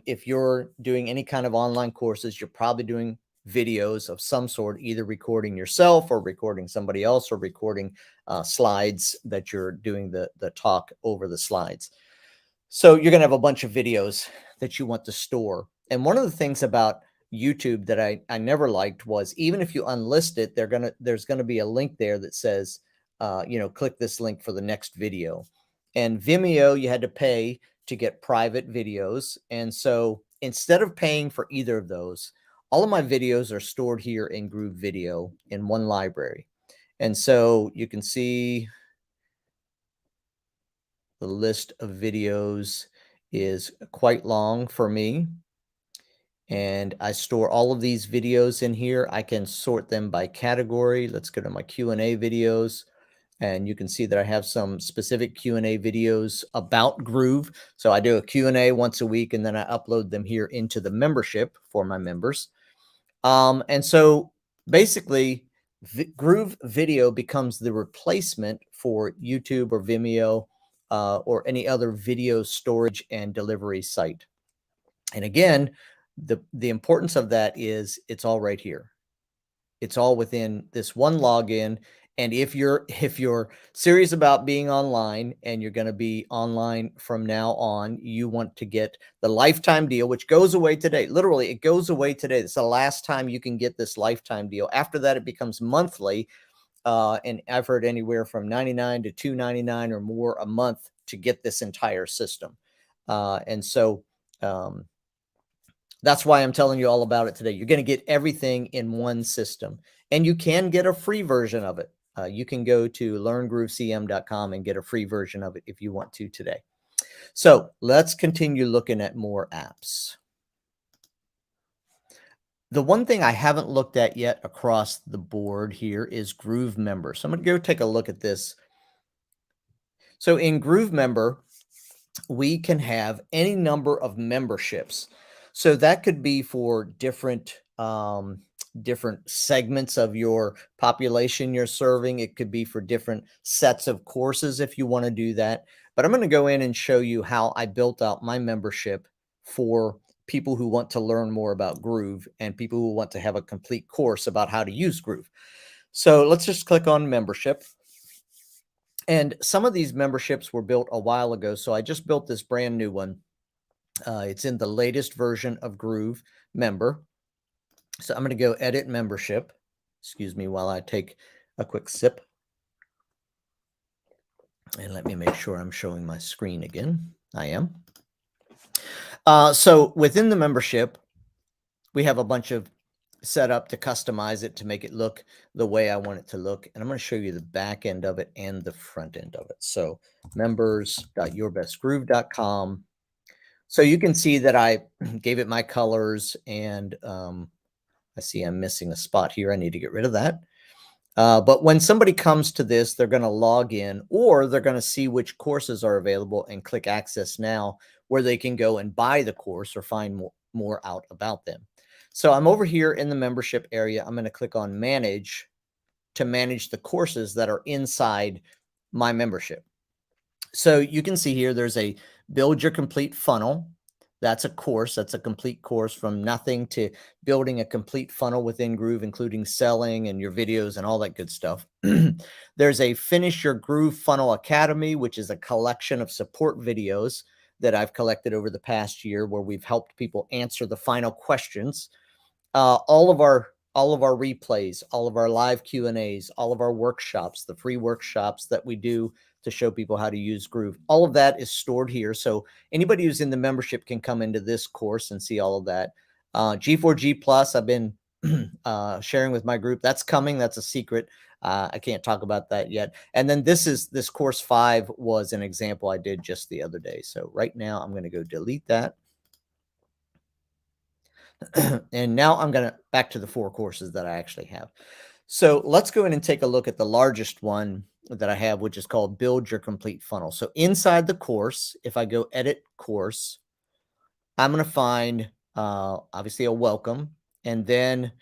if you're doing any kind of online courses, you're probably doing videos of some sort, either recording yourself or recording somebody else or recording slides that you're doing the talk over the slides. So you're going to have a bunch of videos that you want to store. And one of the things about YouTube that I never liked was even if you unlist it, there's going to be a link there that says, click this link for the next video. And Vimeo, you had to pay to get private videos. And so instead of paying for either of those, all of my videos are stored here in Groove Video in one library. And so you can see the list of videos is quite long for me. And I store all of these videos in here. I can sort them by category. Let's go to my Q&A videos. And you can see that I have some specific Q&A videos about Groove. So I do a Q&A once a week, and then I upload them here into the membership for my members. And so basically, Groove Video becomes the replacement for YouTube or Vimeo or any other video storage and delivery site. And again, the importance of that is it's all right here. It's all within this one login. And if you're serious about being online and you're going to be online from now on, you want to get the lifetime deal, which goes away today. Literally, it goes away today. It's the last time you can get this lifetime deal. After that, it becomes monthly. And I've heard anywhere from $99 to $299 or more a month to get this entire system. And so that's why I'm telling you all about it today. You're going to get everything in one system, and you can get a free version of it. You can go to learngroovecm.com and get a free version of it if you want to today. So let's continue looking at more apps. The one thing I haven't looked at yet across the board here is Groove Member. So I'm going to go take a look at this. So in Groove Member, we can have any number of memberships. So that could be for different segments of your population you're serving. It could be for different sets of courses if you want to do that. But I'm going to go in and show you how I built out my membership for people who want to learn more about Groove and people who want to have a complete course about how to use Groove. So let's just click on membership. And some of these memberships were built a while ago. So I just built this brand new one. It's in the latest version of Groove Member. So I'm going to go edit membership. Excuse me while I take a quick sip. And let me make sure I'm showing my screen again. I am. So within the membership, we have a bunch of set up to customize it to make it look the way I want it to look. And I'm going to show you the back end of it and the front end of it. So members.yourbestgroove.com. So you can see that I gave it my colors, and I see I'm missing a spot here. I need to get rid of that. But when somebody comes to this, they're going to log in, or they're going to see which courses are available and click Access Now, where they can go and buy the course or find more out about them. So I'm over here in the membership area. I'm going to click on Manage to manage the courses that are inside my membership. So you can see here, there's a Build Your Complete Funnel. That's a course. That's a complete course from nothing to building a complete funnel within Groove, including selling and your videos and all that good stuff. There's a Finish Your Groove Funnel Academy, which is a collection of support videos that I've collected over the past year, where we've helped people answer the final questions. All of our replays, all of our live Q&As, all of our workshops, the free workshops that we do to show people how to use Groove. All of that is stored here. So anybody who's in the membership can come into this course and see all of that. G4G Plus, I've been sharing with my group. That's coming. That's a secret. I can't talk about that yet. And then this course 5 was an example I did just the other day. So right now I'm going to go delete that. And now I'm going to back to the 4 courses that I actually have. So let's go in and take a look at the largest one that I have, which is called Build Your Complete Funnel. So inside the course, if I go edit course, I'm going to find obviously a welcome. And then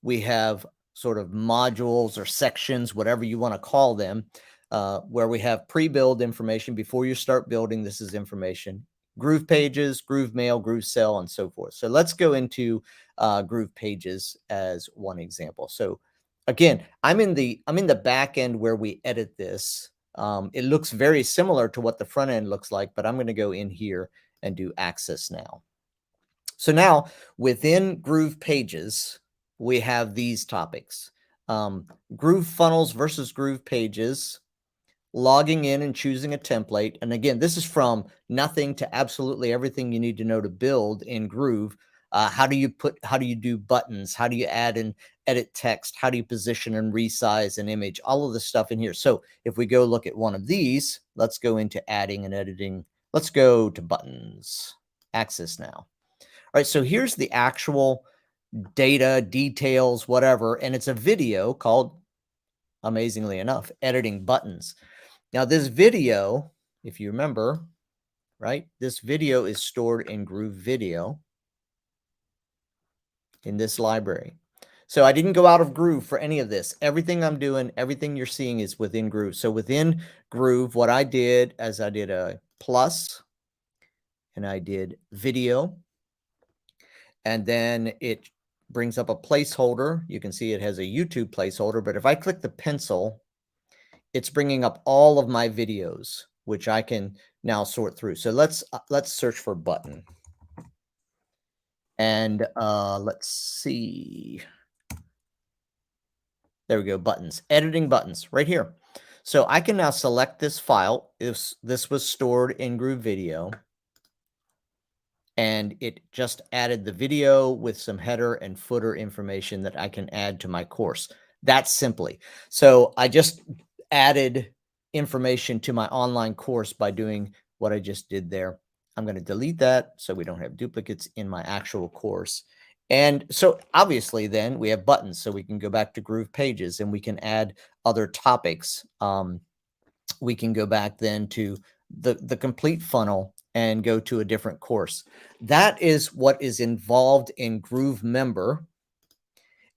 we have sort of modules or sections, whatever you want to call them, where we have pre-build information. Before you start building, this is information. Groove Pages, Groove Mail, Groove Sell, and so forth. So let's go into Groove Pages as one example. So again, I'm in the back end where we edit this. It looks very similar to what the front end looks like, but I'm going to go in here and do Access Now. So now within Groove Pages, we have these topics: Groove Funnels versus Groove Pages, logging in and choosing a template. And again, this is from nothing to absolutely everything you need to know to build in Groove. How do you do buttons? How do you add and edit text? How do you position and resize an image? All of this stuff in here. So if we go look at one of these, let's go into adding and editing. Let's go to buttons, Access Now. All right, so here's the actual data, details, whatever, and it's a video called amazingly enough, editing buttons. Now this video, if you remember, right, this video is stored in Groove Video in this library. So I didn't go out of Groove for any of this. Everything I'm doing, everything you're seeing is within Groove. So within Groove, what I did is I did a plus and I did video, and then it brings up a placeholder. You can see it has a YouTube placeholder, but if I click the pencil, it's bringing up all of my videos, which I can now sort through. So let's search for button. And let's see. There we go, buttons, editing buttons right here. So I can now select this file if this was stored in Groove Video. And it just added the video with some header and footer information that I can add to my course. That's simply. So I just added information to my online course by doing what I just did there. I'm going to delete that so we don't have duplicates in my actual course. And so obviously then we have buttons, so we can go back to Groove Pages and we can add other topics. We can go back then to the complete funnel and go to a different course. That is what is involved in Groove Member.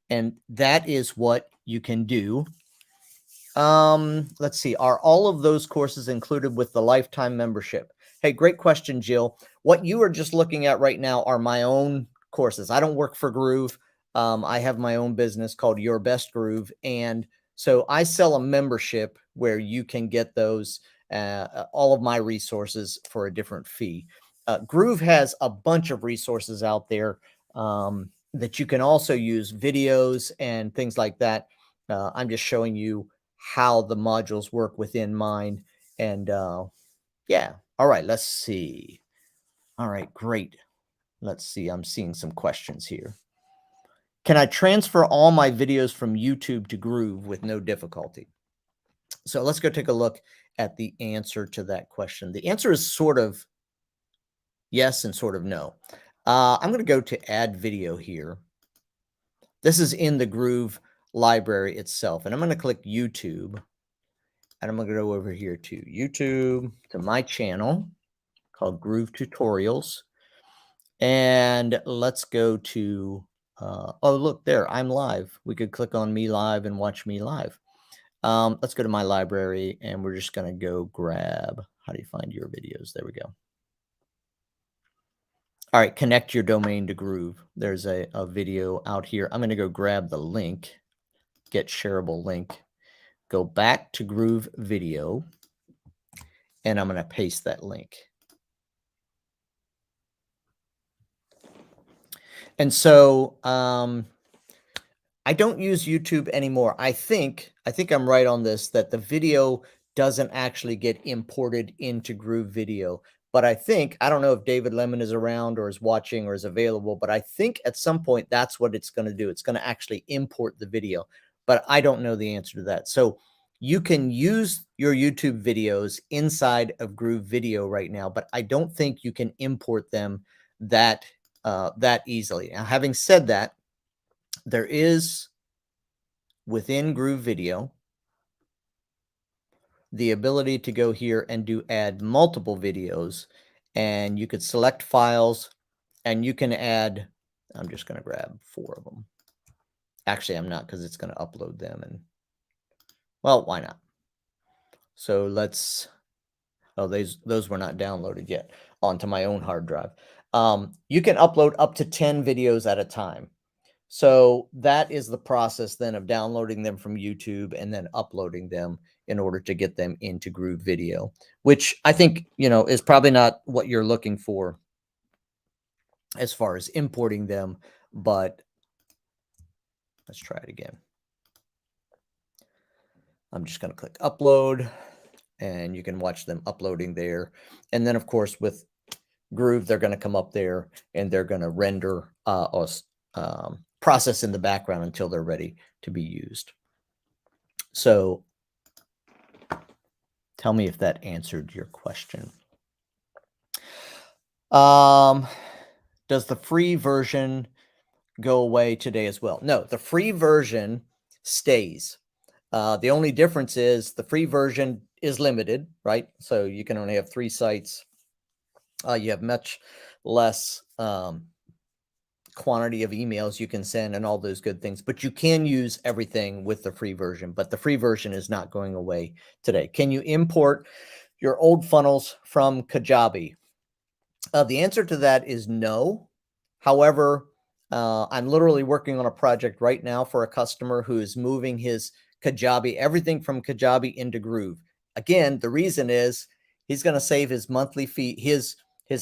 And that is what you can do. Let's see. Are all of those courses included with the lifetime membership? Hey, great question, Jill. What you are just looking at right now are my own courses. I don't work for Groove. I have my own business called Your Best Groove. And so I sell a membership where you can get those all of my resources for a different fee. Groove has a bunch of resources out there that you can also use, videos and things like that. I'm just showing you how the modules work within Mind. And yeah, all right, let's see. All right, great. Let's see, I'm seeing some questions here. Can I transfer all my videos from YouTube to Groove with no difficulty? So let's go take a look at the answer to that question. The answer is sort of yes and sort of no. I'm going to go to add video here. This is in the Groove library itself. And I'm going to click YouTube. And I'm going to go over here to YouTube, to my channel called Groove Tutorials. And let's go to, oh, look there, I'm live. We could click on me live and watch me live. Let's go to my library and we're just going to go grab, how do you find your videos? There we go. All right, connect your domain to Groove. There's a video out here. I'm going to go grab the link, get shareable link, go back to Groove Video, and I'm going to paste that link. And so I don't use YouTube anymore. I think I'm right on this, that the video doesn't actually get imported into Groove Video. But I think, I don't know if David Lemon is around or is watching or is available, but I think at some point that's what it's going to do. It's going to actually import the video, but I don't know the answer to that. So you can use your YouTube videos inside of Groove Video right now, but I don't think you can import them that easily. Now, having said that, there is within Groove Video the ability to go here and add multiple videos, and you could select files and you can add, I'm just going to grab 4 of them. Actually, I'm not, because it's going to upload them, and well, why not? So let's, oh, those were not downloaded yet onto my own hard drive. You can upload up to 10 videos at a time. So that is the process then of downloading them from YouTube and then uploading them in order to get them into Groove Video, which I think, you know, is probably not what you're looking for as far as importing them, but let's try it again. I'm just going to click upload and you can watch them uploading there. And then of course with Groove, they're going to come up there and they're going to render process in the background until they're ready to be used. So tell me if that answered your question. Does the free version go away today as well? No, the free version stays. The only difference is the free version is limited, right? So you can only have 3 sites. You have much less quantity of emails you can send and all those good things, but you can use everything with the free version, but the free version is not going away today. Can you import your old funnels from Kajabi? The answer to that is no. However, I'm literally working on a project right now for a customer who is moving his Kajabi, everything from Kajabi into Groove. Again, the reason is he's going to save his monthly fee. His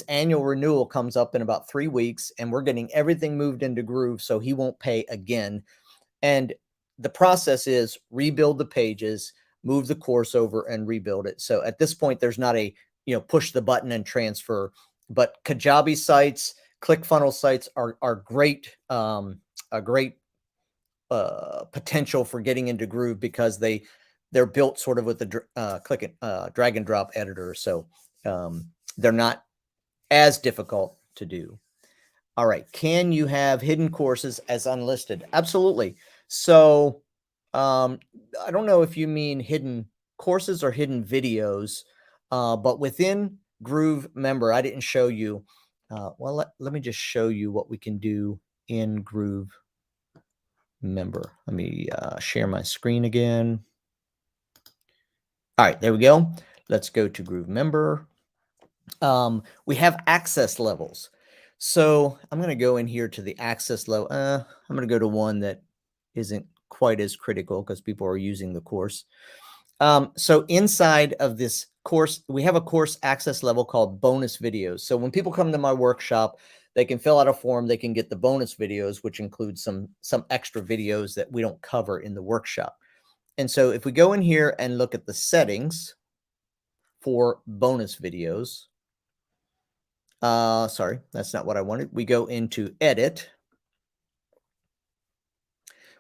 annual renewal comes up in about 3 weeks, and we're getting everything moved into Groove, so he won't pay again. And the process is rebuild the pages, move the course over, and rebuild it. So at this point, there's not a push the button and transfer. But Kajabi sites, ClickFunnels sites are great, a great potential for getting into Groove because they're built sort of with the drag and drop editor, so they're not as difficult to do. All right, can you have hidden courses as unlisted? Absolutely. So I don't know if you mean hidden courses or hidden videos, but within Groove Member, I didn't show you. Well, let me just show you what we can do in Groove Member. Let me share my screen again. All right, there we go. Let's go to Groove Member. We have access levels. So I'm going to go in here to the access level. I'm going to go to one that isn't quite as critical because people are using the course. So inside of this course, we have a course access level called bonus videos. So when people come to my workshop, they can fill out a form, they can get the bonus videos, which includes some extra videos that we don't cover in the workshop. And so if we go in here and look at the settings for bonus videos, sorry, that's not what I wanted. We go into edit.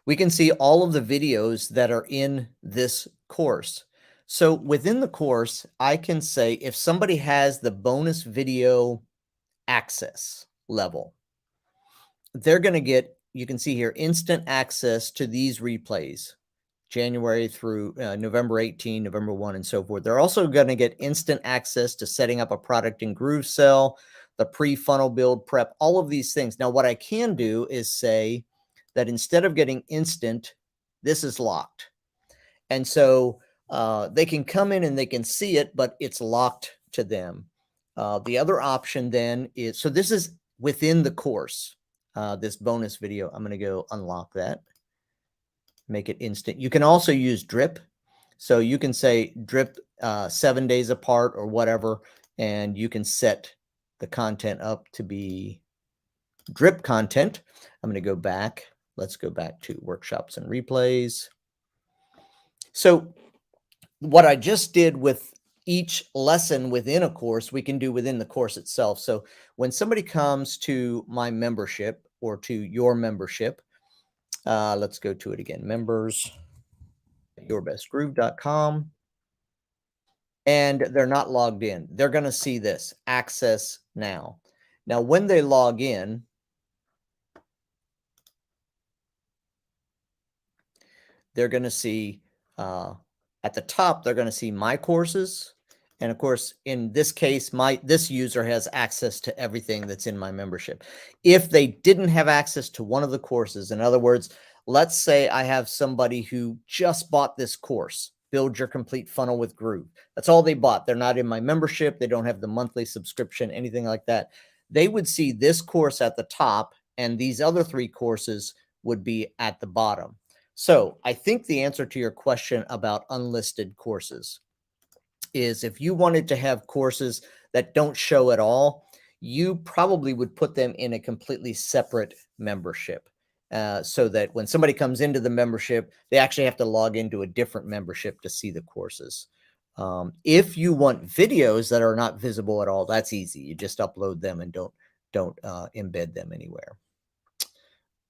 We can see all of the videos that are in this course. So within the course, I can say if somebody has the bonus video access level, they're going to get, you can see here, instant access to these replays, January through November 18, November 1, and so forth. They're also going to get instant access to setting up a product in GrooveSell, the pre-funnel build prep, all of these things. Now, what I can do is say that instead of getting instant, this is locked. And so they can come in and they can see it, but it's locked to them. The other option then is, so this is within the course, this bonus video. I'm going to go unlock that, make it instant. You can also use drip. So you can say drip 7 days apart or whatever, and you can set the content up to be drip content. I'm going to go back. Let's go back to workshops and replays. So what I just did with each lesson within a course, we can do within the course itself. So when somebody comes to my membership or to your membership, let's go to it again, members, yourbestgroove.com, and they're not logged in. They're going to see this, access now. Now, when they log in, they're going to see at the top, they're going to see my courses. And of course, in this case, this user has access to everything that's in my membership. If they didn't have access to one of the courses, in other words, let's say I have somebody who just bought this course, Build Your Complete Funnel with Groove. That's all they bought. They're not in my membership. They don't have the monthly subscription, anything like that. They would see this course at the top, and these other 3 courses would be at the bottom. So I think the answer to your question about unlisted courses is if you wanted to have courses that don't show at all, you probably would put them in a completely separate membership so that when somebody comes into the membership, they actually have to log into a different membership to see the courses. If you want videos that are not visible at all, that's easy. You just upload them and don't embed them anywhere.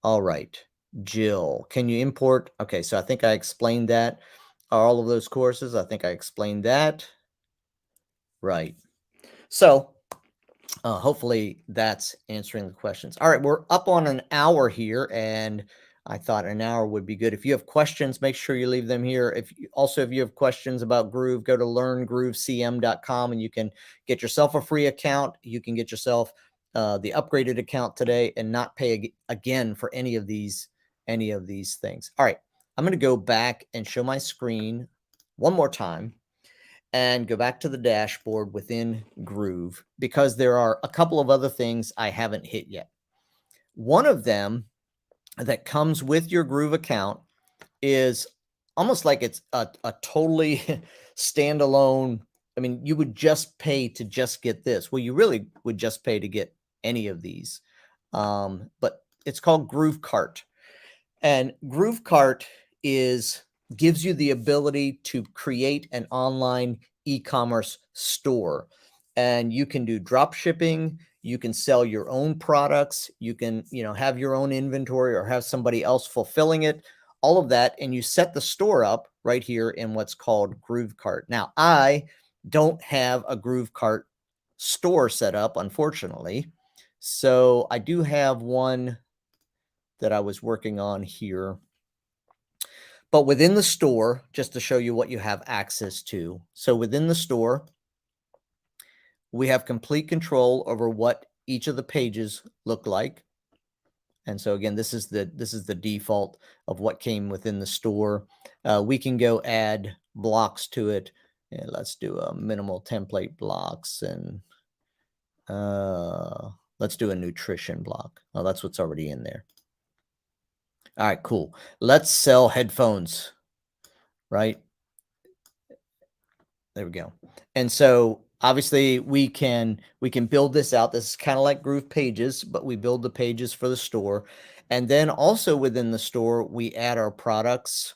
All right. Jill, can you import? Okay, so I think I explained that. All of those courses, I think I explained that. Right. So hopefully that's answering the questions. All right, we're up on an hour here, and I thought an hour would be good. If you have questions, make sure you leave them here. If you have questions about Groove, go to learngroovecm.com and you can get yourself a free account. You can get yourself the upgraded account today and not pay again for any of these things. All right, I'm going to go back and show my screen one more time and go back to the dashboard within Groove because there are a couple of other things I haven't hit yet. One of them that comes with your Groove account is almost like it's a totally standalone. I mean, you would just pay to just get this. Well, you really would just pay to get any of these. But it's called Groove Cart. And Groove Cart gives you the ability to create an online e-commerce store. And you can do drop shipping. You can sell your own products. You can, have your own inventory or have somebody else fulfilling it, all of that. And you set the store up right here in what's called Groove Cart. Now, I don't have a Groove Cart store set up, unfortunately. So I do have one that I was working on here. But within the store, just to show you what you have access to. So within the store, we have complete control over what each of the pages look like. And so again, this is the default of what came within the store. We can go add blocks to it. And let's do a minimal template blocks and let's do a nutrition block. Oh, that's what's already in there. All right, cool. Let's sell headphones, right? There we go. And so obviously we can build this out. This is kind of like Groove Pages, but we build the pages for the store. And then also within the store, we add our products,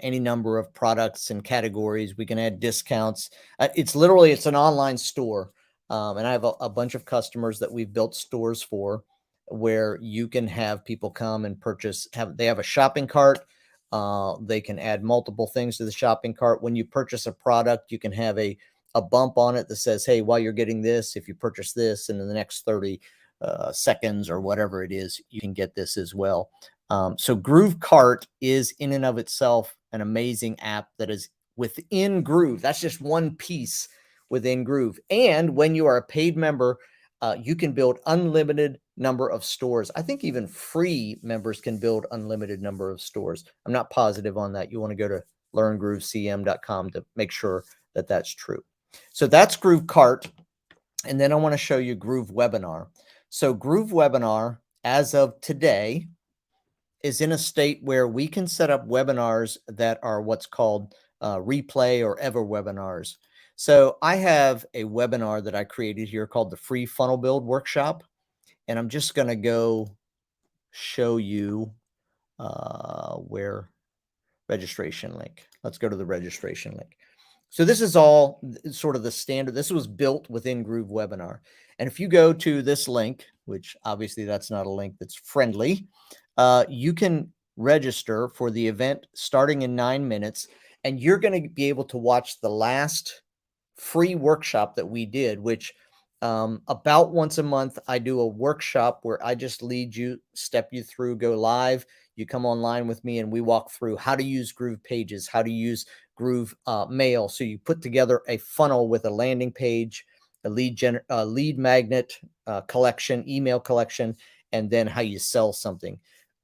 any number of products and categories. We can add discounts. It's an online store. And I have a bunch of customers that we've built stores for where you can have people come and purchase. They have a shopping cart. They can add multiple things to the shopping cart. When you purchase a product, you can have a bump on it that says, hey, while you're getting this, if you purchase this, and in the next 30 seconds or whatever it is, you can get this as well. So Groove Cart is in and of itself an amazing app that is within Groove. That's just one piece within Groove. And when you are a paid member, you can build unlimited number of stores. I think even free members can build unlimited number of stores. I'm not positive on that. You want to go to learngroovecm.com to make sure that that's true. So that's Groove Cart. And then I want to show you Groove Webinar. So Groove Webinar, as of today, is in a state where we can set up webinars that are what's called replay or ever webinars. So I have a webinar that I created here called the Free Funnel Build Workshop. And I'm just going to go show you where registration link. Let's go to the registration link. So this is all sort of the standard. This was built within Groove Webinar. And if you go to this link, which obviously that's not a link that's friendly, you can register for the event starting in 9 minutes. And you're going to be able to watch the last free workshop that we did, which about once a month, I do a workshop where I just lead you, step you through, go live. You come online with me and we walk through how to use Groove Pages, how to use Groove Mail. So you put together a funnel with a landing page, a lead magnet collection, email collection, and then how you sell something.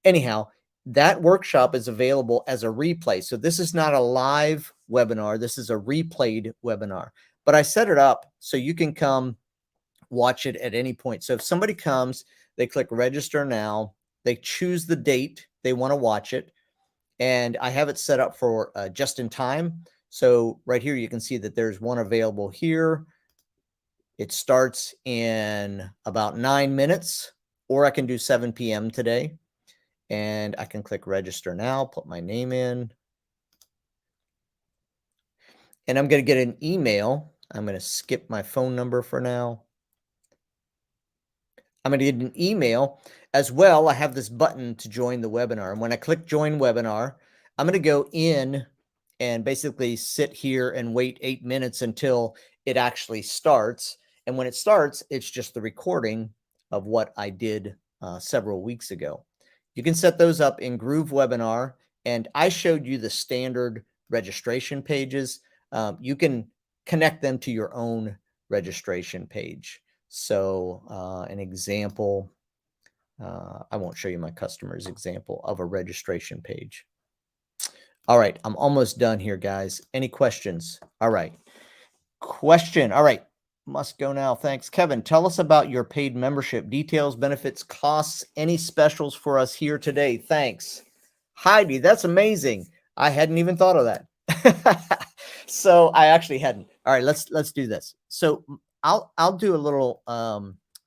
Anyhow, that workshop is available as a replay. So this is not a live webinar. This is a replayed webinar. But I set it up so you can come watch it at any point. So if somebody comes, they click register now, they choose the date they want to watch it. And I have it set up for just in time. So right here, you can see that there's one available here. It starts in about 9 minutes, or I can do 7 p.m. today. And I can click register now, put my name in. And I'm going to get an email. I'm going to skip my phone number for now. I'm going to get an email as well. I have this button to join the webinar. And when I click join webinar, I'm going to go in and basically sit here and wait 8 minutes until it actually starts. And when it starts, it's just the recording of what I did several weeks ago. You can set those up in Groove Webinar, and I showed you the standard registration pages. You can connect them to your own registration page. So an example, I won't show you my customer's example of a registration page. All right, I'm almost done here, guys. Any questions? All right. Question. All right. Must go now. Thanks. Kevin, tell us about your paid membership details, benefits, costs, any specials for us here today. Thanks. Heidi, that's amazing. I hadn't even thought of that. So I actually hadn't. All right, let's do this. So I'll do a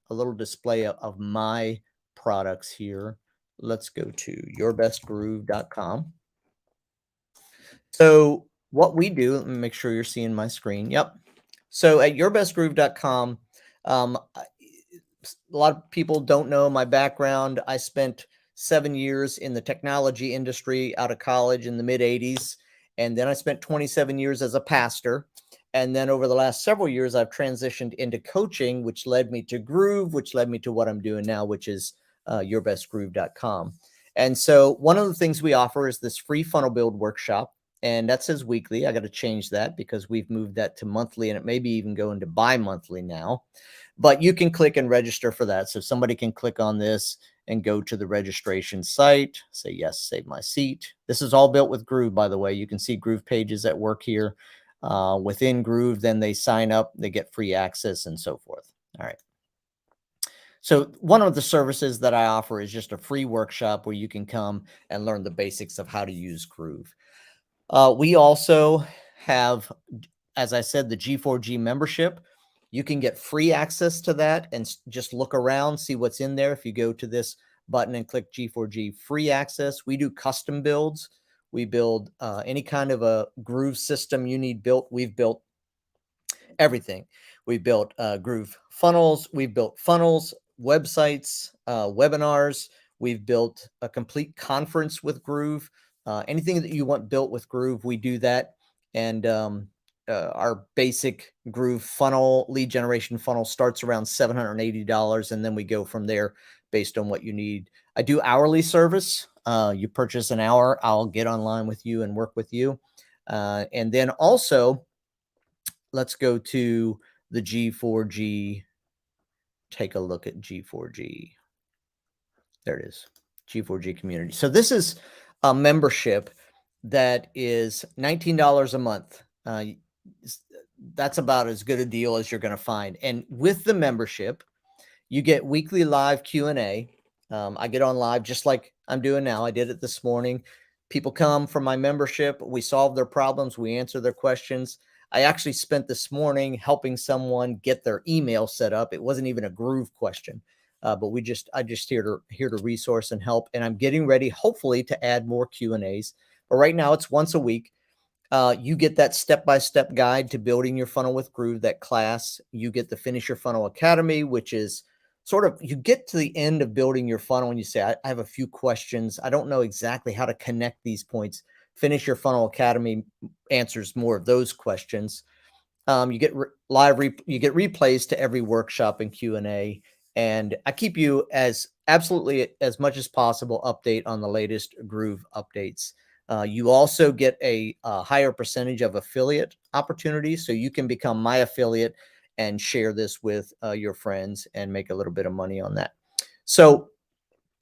little display of my products here. Let's go to yourbestgroove.com. So what we do, let me make sure you're seeing my screen. Yep. So at yourbestgroove.com, a lot of people don't know my background. I spent 7 years in the technology industry out of college in the mid 80s. And then I spent 27 years as a pastor. And then over the last several years, I've transitioned into coaching, which led me to Groove, which led me to what I'm doing now, which is yourbestgroove.com. And so one of the things we offer is this free funnel build workshop. And that says weekly. I got to change that because we've moved that to monthly, and it may be even going to bi-monthly now. But you can click and register for that. So somebody can click on this and go to the registration site, say, yes, save my seat. This is all built with Groove, by the way. You can see Groove pages at work here. Within Groove, then they sign up, they get free access and so forth. All right. So one of the services that I offer is just a free workshop where you can come and learn the basics of how to use Groove. We also have, as I said, the G4G membership. You can get free access to that and just look around, see what's in there. If you go to this button and click G4G free access, we do custom builds. We build any kind of a Groove system you need built. We've built everything. We built Groove funnels. We've built funnels, websites, webinars. We've built a complete conference with Groove. Anything that you want built with Groove, we do that. And our basic Groove funnel, lead generation funnel, starts around $780. And then we go from there based on what you need. I do hourly service. You purchase an hour, I'll get online with you and work with you. And then also, let's go to the G4G. Take a look at G4G. There it is, G4G community. So this is a membership that is $19 a month. That's about as good a deal as you're going to find. And with the membership, you get weekly live Q&A. I get on live just like I'm doing now. I did it this morning. People come from my membership. We solve their problems. We answer their questions. I actually spent this morning helping someone get their email set up. It wasn't even a Groove question, but I just here to resource and help. And I'm getting ready, hopefully, to add more Q&As. But right now, it's once a week. You get that step-by-step guide to building your funnel with Groove, that class. You get the Finish Your Funnel Academy, which is sort of, you get to the end of building your funnel and you say, I have a few questions. I don't know exactly how to connect these points. Finish Your Funnel Academy answers more of those questions. You get you get replays to every workshop and Q&A, and I keep you absolutely as much as possible update on the latest Groove updates. You also get a higher percentage of affiliate opportunities, so you can become my affiliate and share this with your friends and make a little bit of money on that. So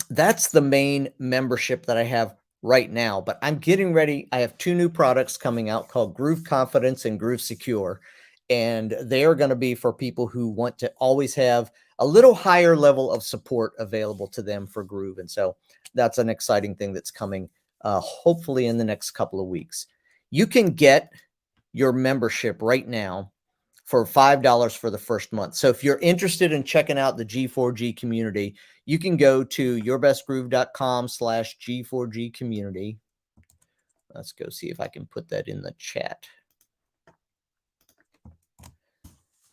that's the main membership that I have right now, but I'm getting ready. I have 2 new products coming out called Groove Confidence and Groove Secure, and they are going to be for people who want to always have a little higher level of support available to them for Groove. And so that's an exciting thing that's coming hopefully in the next couple of weeks. You can get your membership right now for $5 for the first month. So if you're interested in checking out the G4G community, you can go to yourbestgroove.com/G4G community. Let's go see if I can put that in the chat.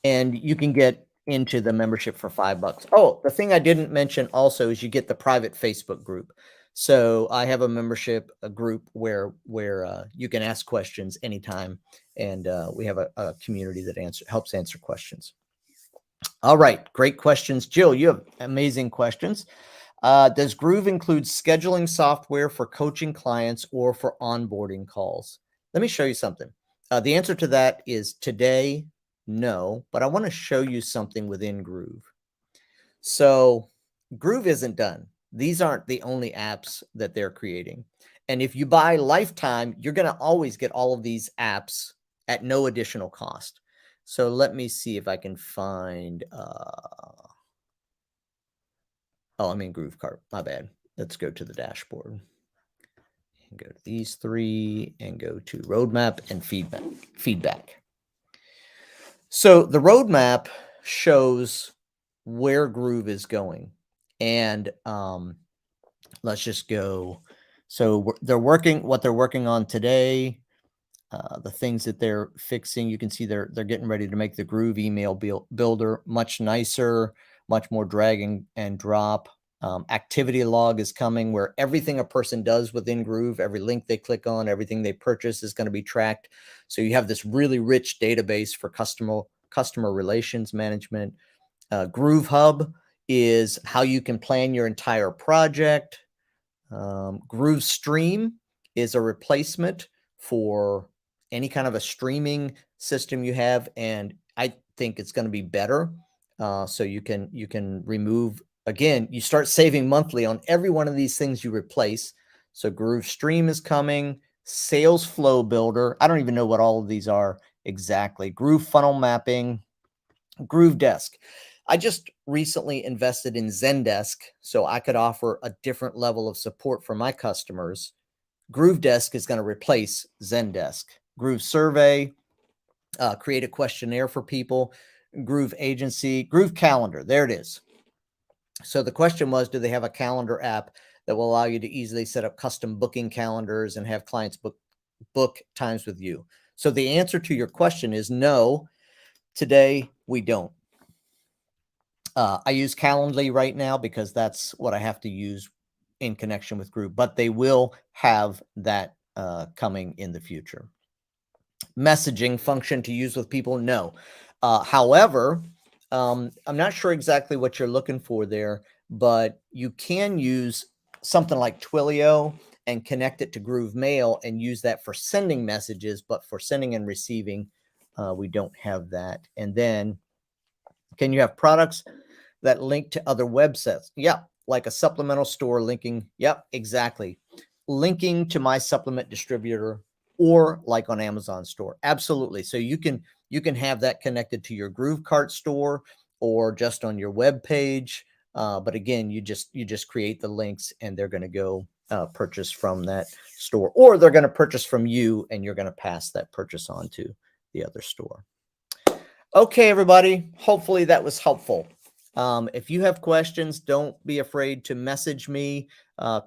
And you can get into the membership for $5. Oh, the thing I didn't mention also is you get the private Facebook group. So I have a membership, a group where you can ask questions anytime, and we have a community that helps answer questions. All right, great questions, Jill. You have amazing questions. Does Groove include scheduling software for coaching clients or for onboarding calls? Let me show you something. The answer to that is today, no, but I want to show you something within Groove. So Groove isn't done. These aren't the only apps that they're creating. And if you buy lifetime, you're going to always get all of these apps at no additional cost. So let me see if I can find, oh, I'm in Groove Cart. My bad. Let's go to the dashboard and go to these three and go to roadmap and feedback. So the roadmap shows where Groove is going. And let's just go. So they're working, what they're working on today, the things that they're fixing. You can see they're getting ready to make the Groove email builder much nicer, much more drag and drop. Activity log is coming, where everything a person does within Groove, every link they click on, everything they purchase is going to be tracked. So you have this really rich database for customer relations management. Groove Hub is how you can plan your entire project. Groove Stream is a replacement for any kind of a streaming system you have, and I think it's going to be better. So you can remove, again, you start saving monthly on every one of these things you replace. So Groove Stream is coming. Sales Flow Builder. I don't even know what all of these are exactly. Groove Funnel Mapping. Groove Desk. I just recently invested in Zendesk so I could offer a different level of support for my customers. Groove Desk is going to replace Zendesk. Groove Survey, create a questionnaire for people. Groove Agency, Groove Calendar, there it is. So the question was, do they have a calendar app that will allow you to easily set up custom booking calendars and have clients book times with you? So the answer to your question is no, today we don't. I use Calendly right now because that's what I have to use in connection with Groove, but they will have that coming in the future. Messaging function to use with people, no. However, I'm not sure exactly what you're looking for there, but you can use something like Twilio and connect it to Groove Mail and use that for sending messages, but for sending and receiving, we don't have that. And then, can you have products that link to other websites? Yeah, like a supplemental store linking. Yep, exactly. Linking to my supplement distributor, or like on Amazon store. Absolutely. So you can have that connected to your Groove Cart store or just on your web page. But again, you just create the links and they're going to go purchase from that store, or they're going to purchase from you and you're going to pass that purchase on to the other store. Okay, everybody. Hopefully that was helpful. If you have questions, don't be afraid to message me,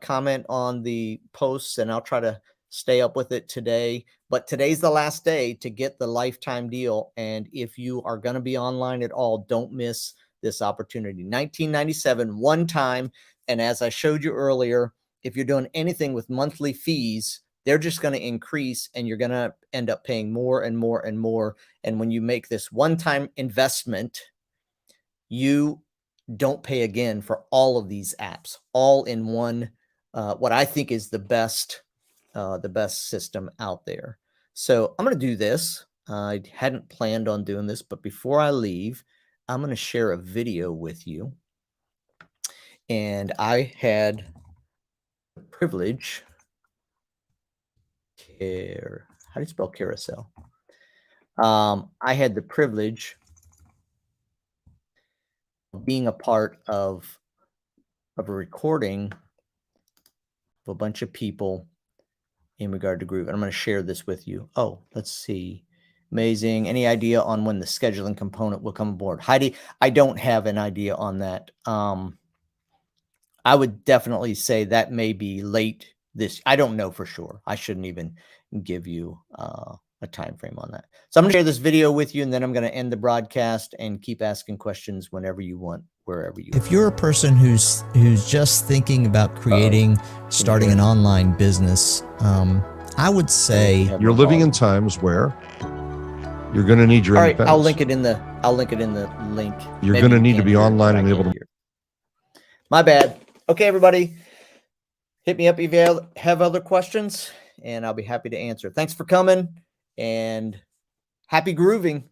comment on the posts, and I'll try to stay up with it today. But today's the last day to get the lifetime deal. And if you are going to be online at all, don't miss this opportunity. $19.97 one time. And as I showed you earlier, if you're doing anything with monthly fees, they're just going to increase and you're going to end up paying more and more and more. And when you make this one-time investment, you don't pay again for all of these apps, all in one, what I think is the best system out there. So I'm going to do this. I hadn't planned on doing this, but before I leave, I'm going to share a video with you. And I had the privilege, how do you spell carousel? I had the privilege of being a part of a recording of a bunch of people in regard to Groove. And I'm going to share this with you. Oh, let's see. Amazing. Any idea on when the scheduling component will come aboard? Heidi, I don't have an idea on that. I would definitely say that may be late this. I don't know for sure. I shouldn't even give you a time frame on that. So I'm going to share this video with you, and then I'm going to end the broadcast and keep asking questions whenever you want, wherever you If you're a person who's just thinking about starting an online business, I would say you're living in times where you're going to need your independence. I'll link it in the link. You're going to need to be online and able to. My bad. Okay, everybody, hit me up if you have other questions, and I'll be happy to answer. Thanks for coming, and happy grooving.